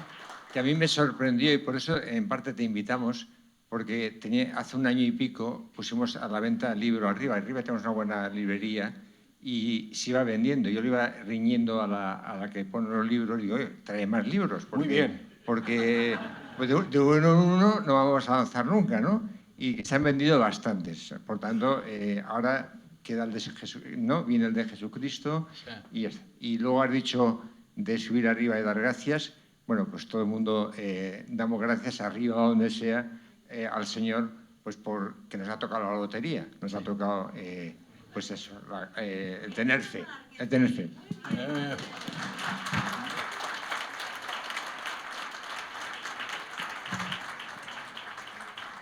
que a mí me sorprendió y por eso en parte te invitamos, porque hace un año y pico pusimos a la venta el libro Arriba tenemos una buena librería y se iba vendiendo. Yo le iba riñendo a la que pone los libros y digo, oye, trae más libros. Muy bien. Porque pues de uno en uno no vamos a avanzar nunca, ¿no? Y se han vendido bastantes. Por tanto, ahora queda el de Jesús, ¿no? Viene el de Jesucristo y ya está. Y luego has dicho de subir arriba y dar gracias. Bueno, pues todo el mundo damos gracias arriba donde sea al Señor, pues porque nos ha tocado la lotería, nos ha tocado, pues eso, el tener fe, el tener fe.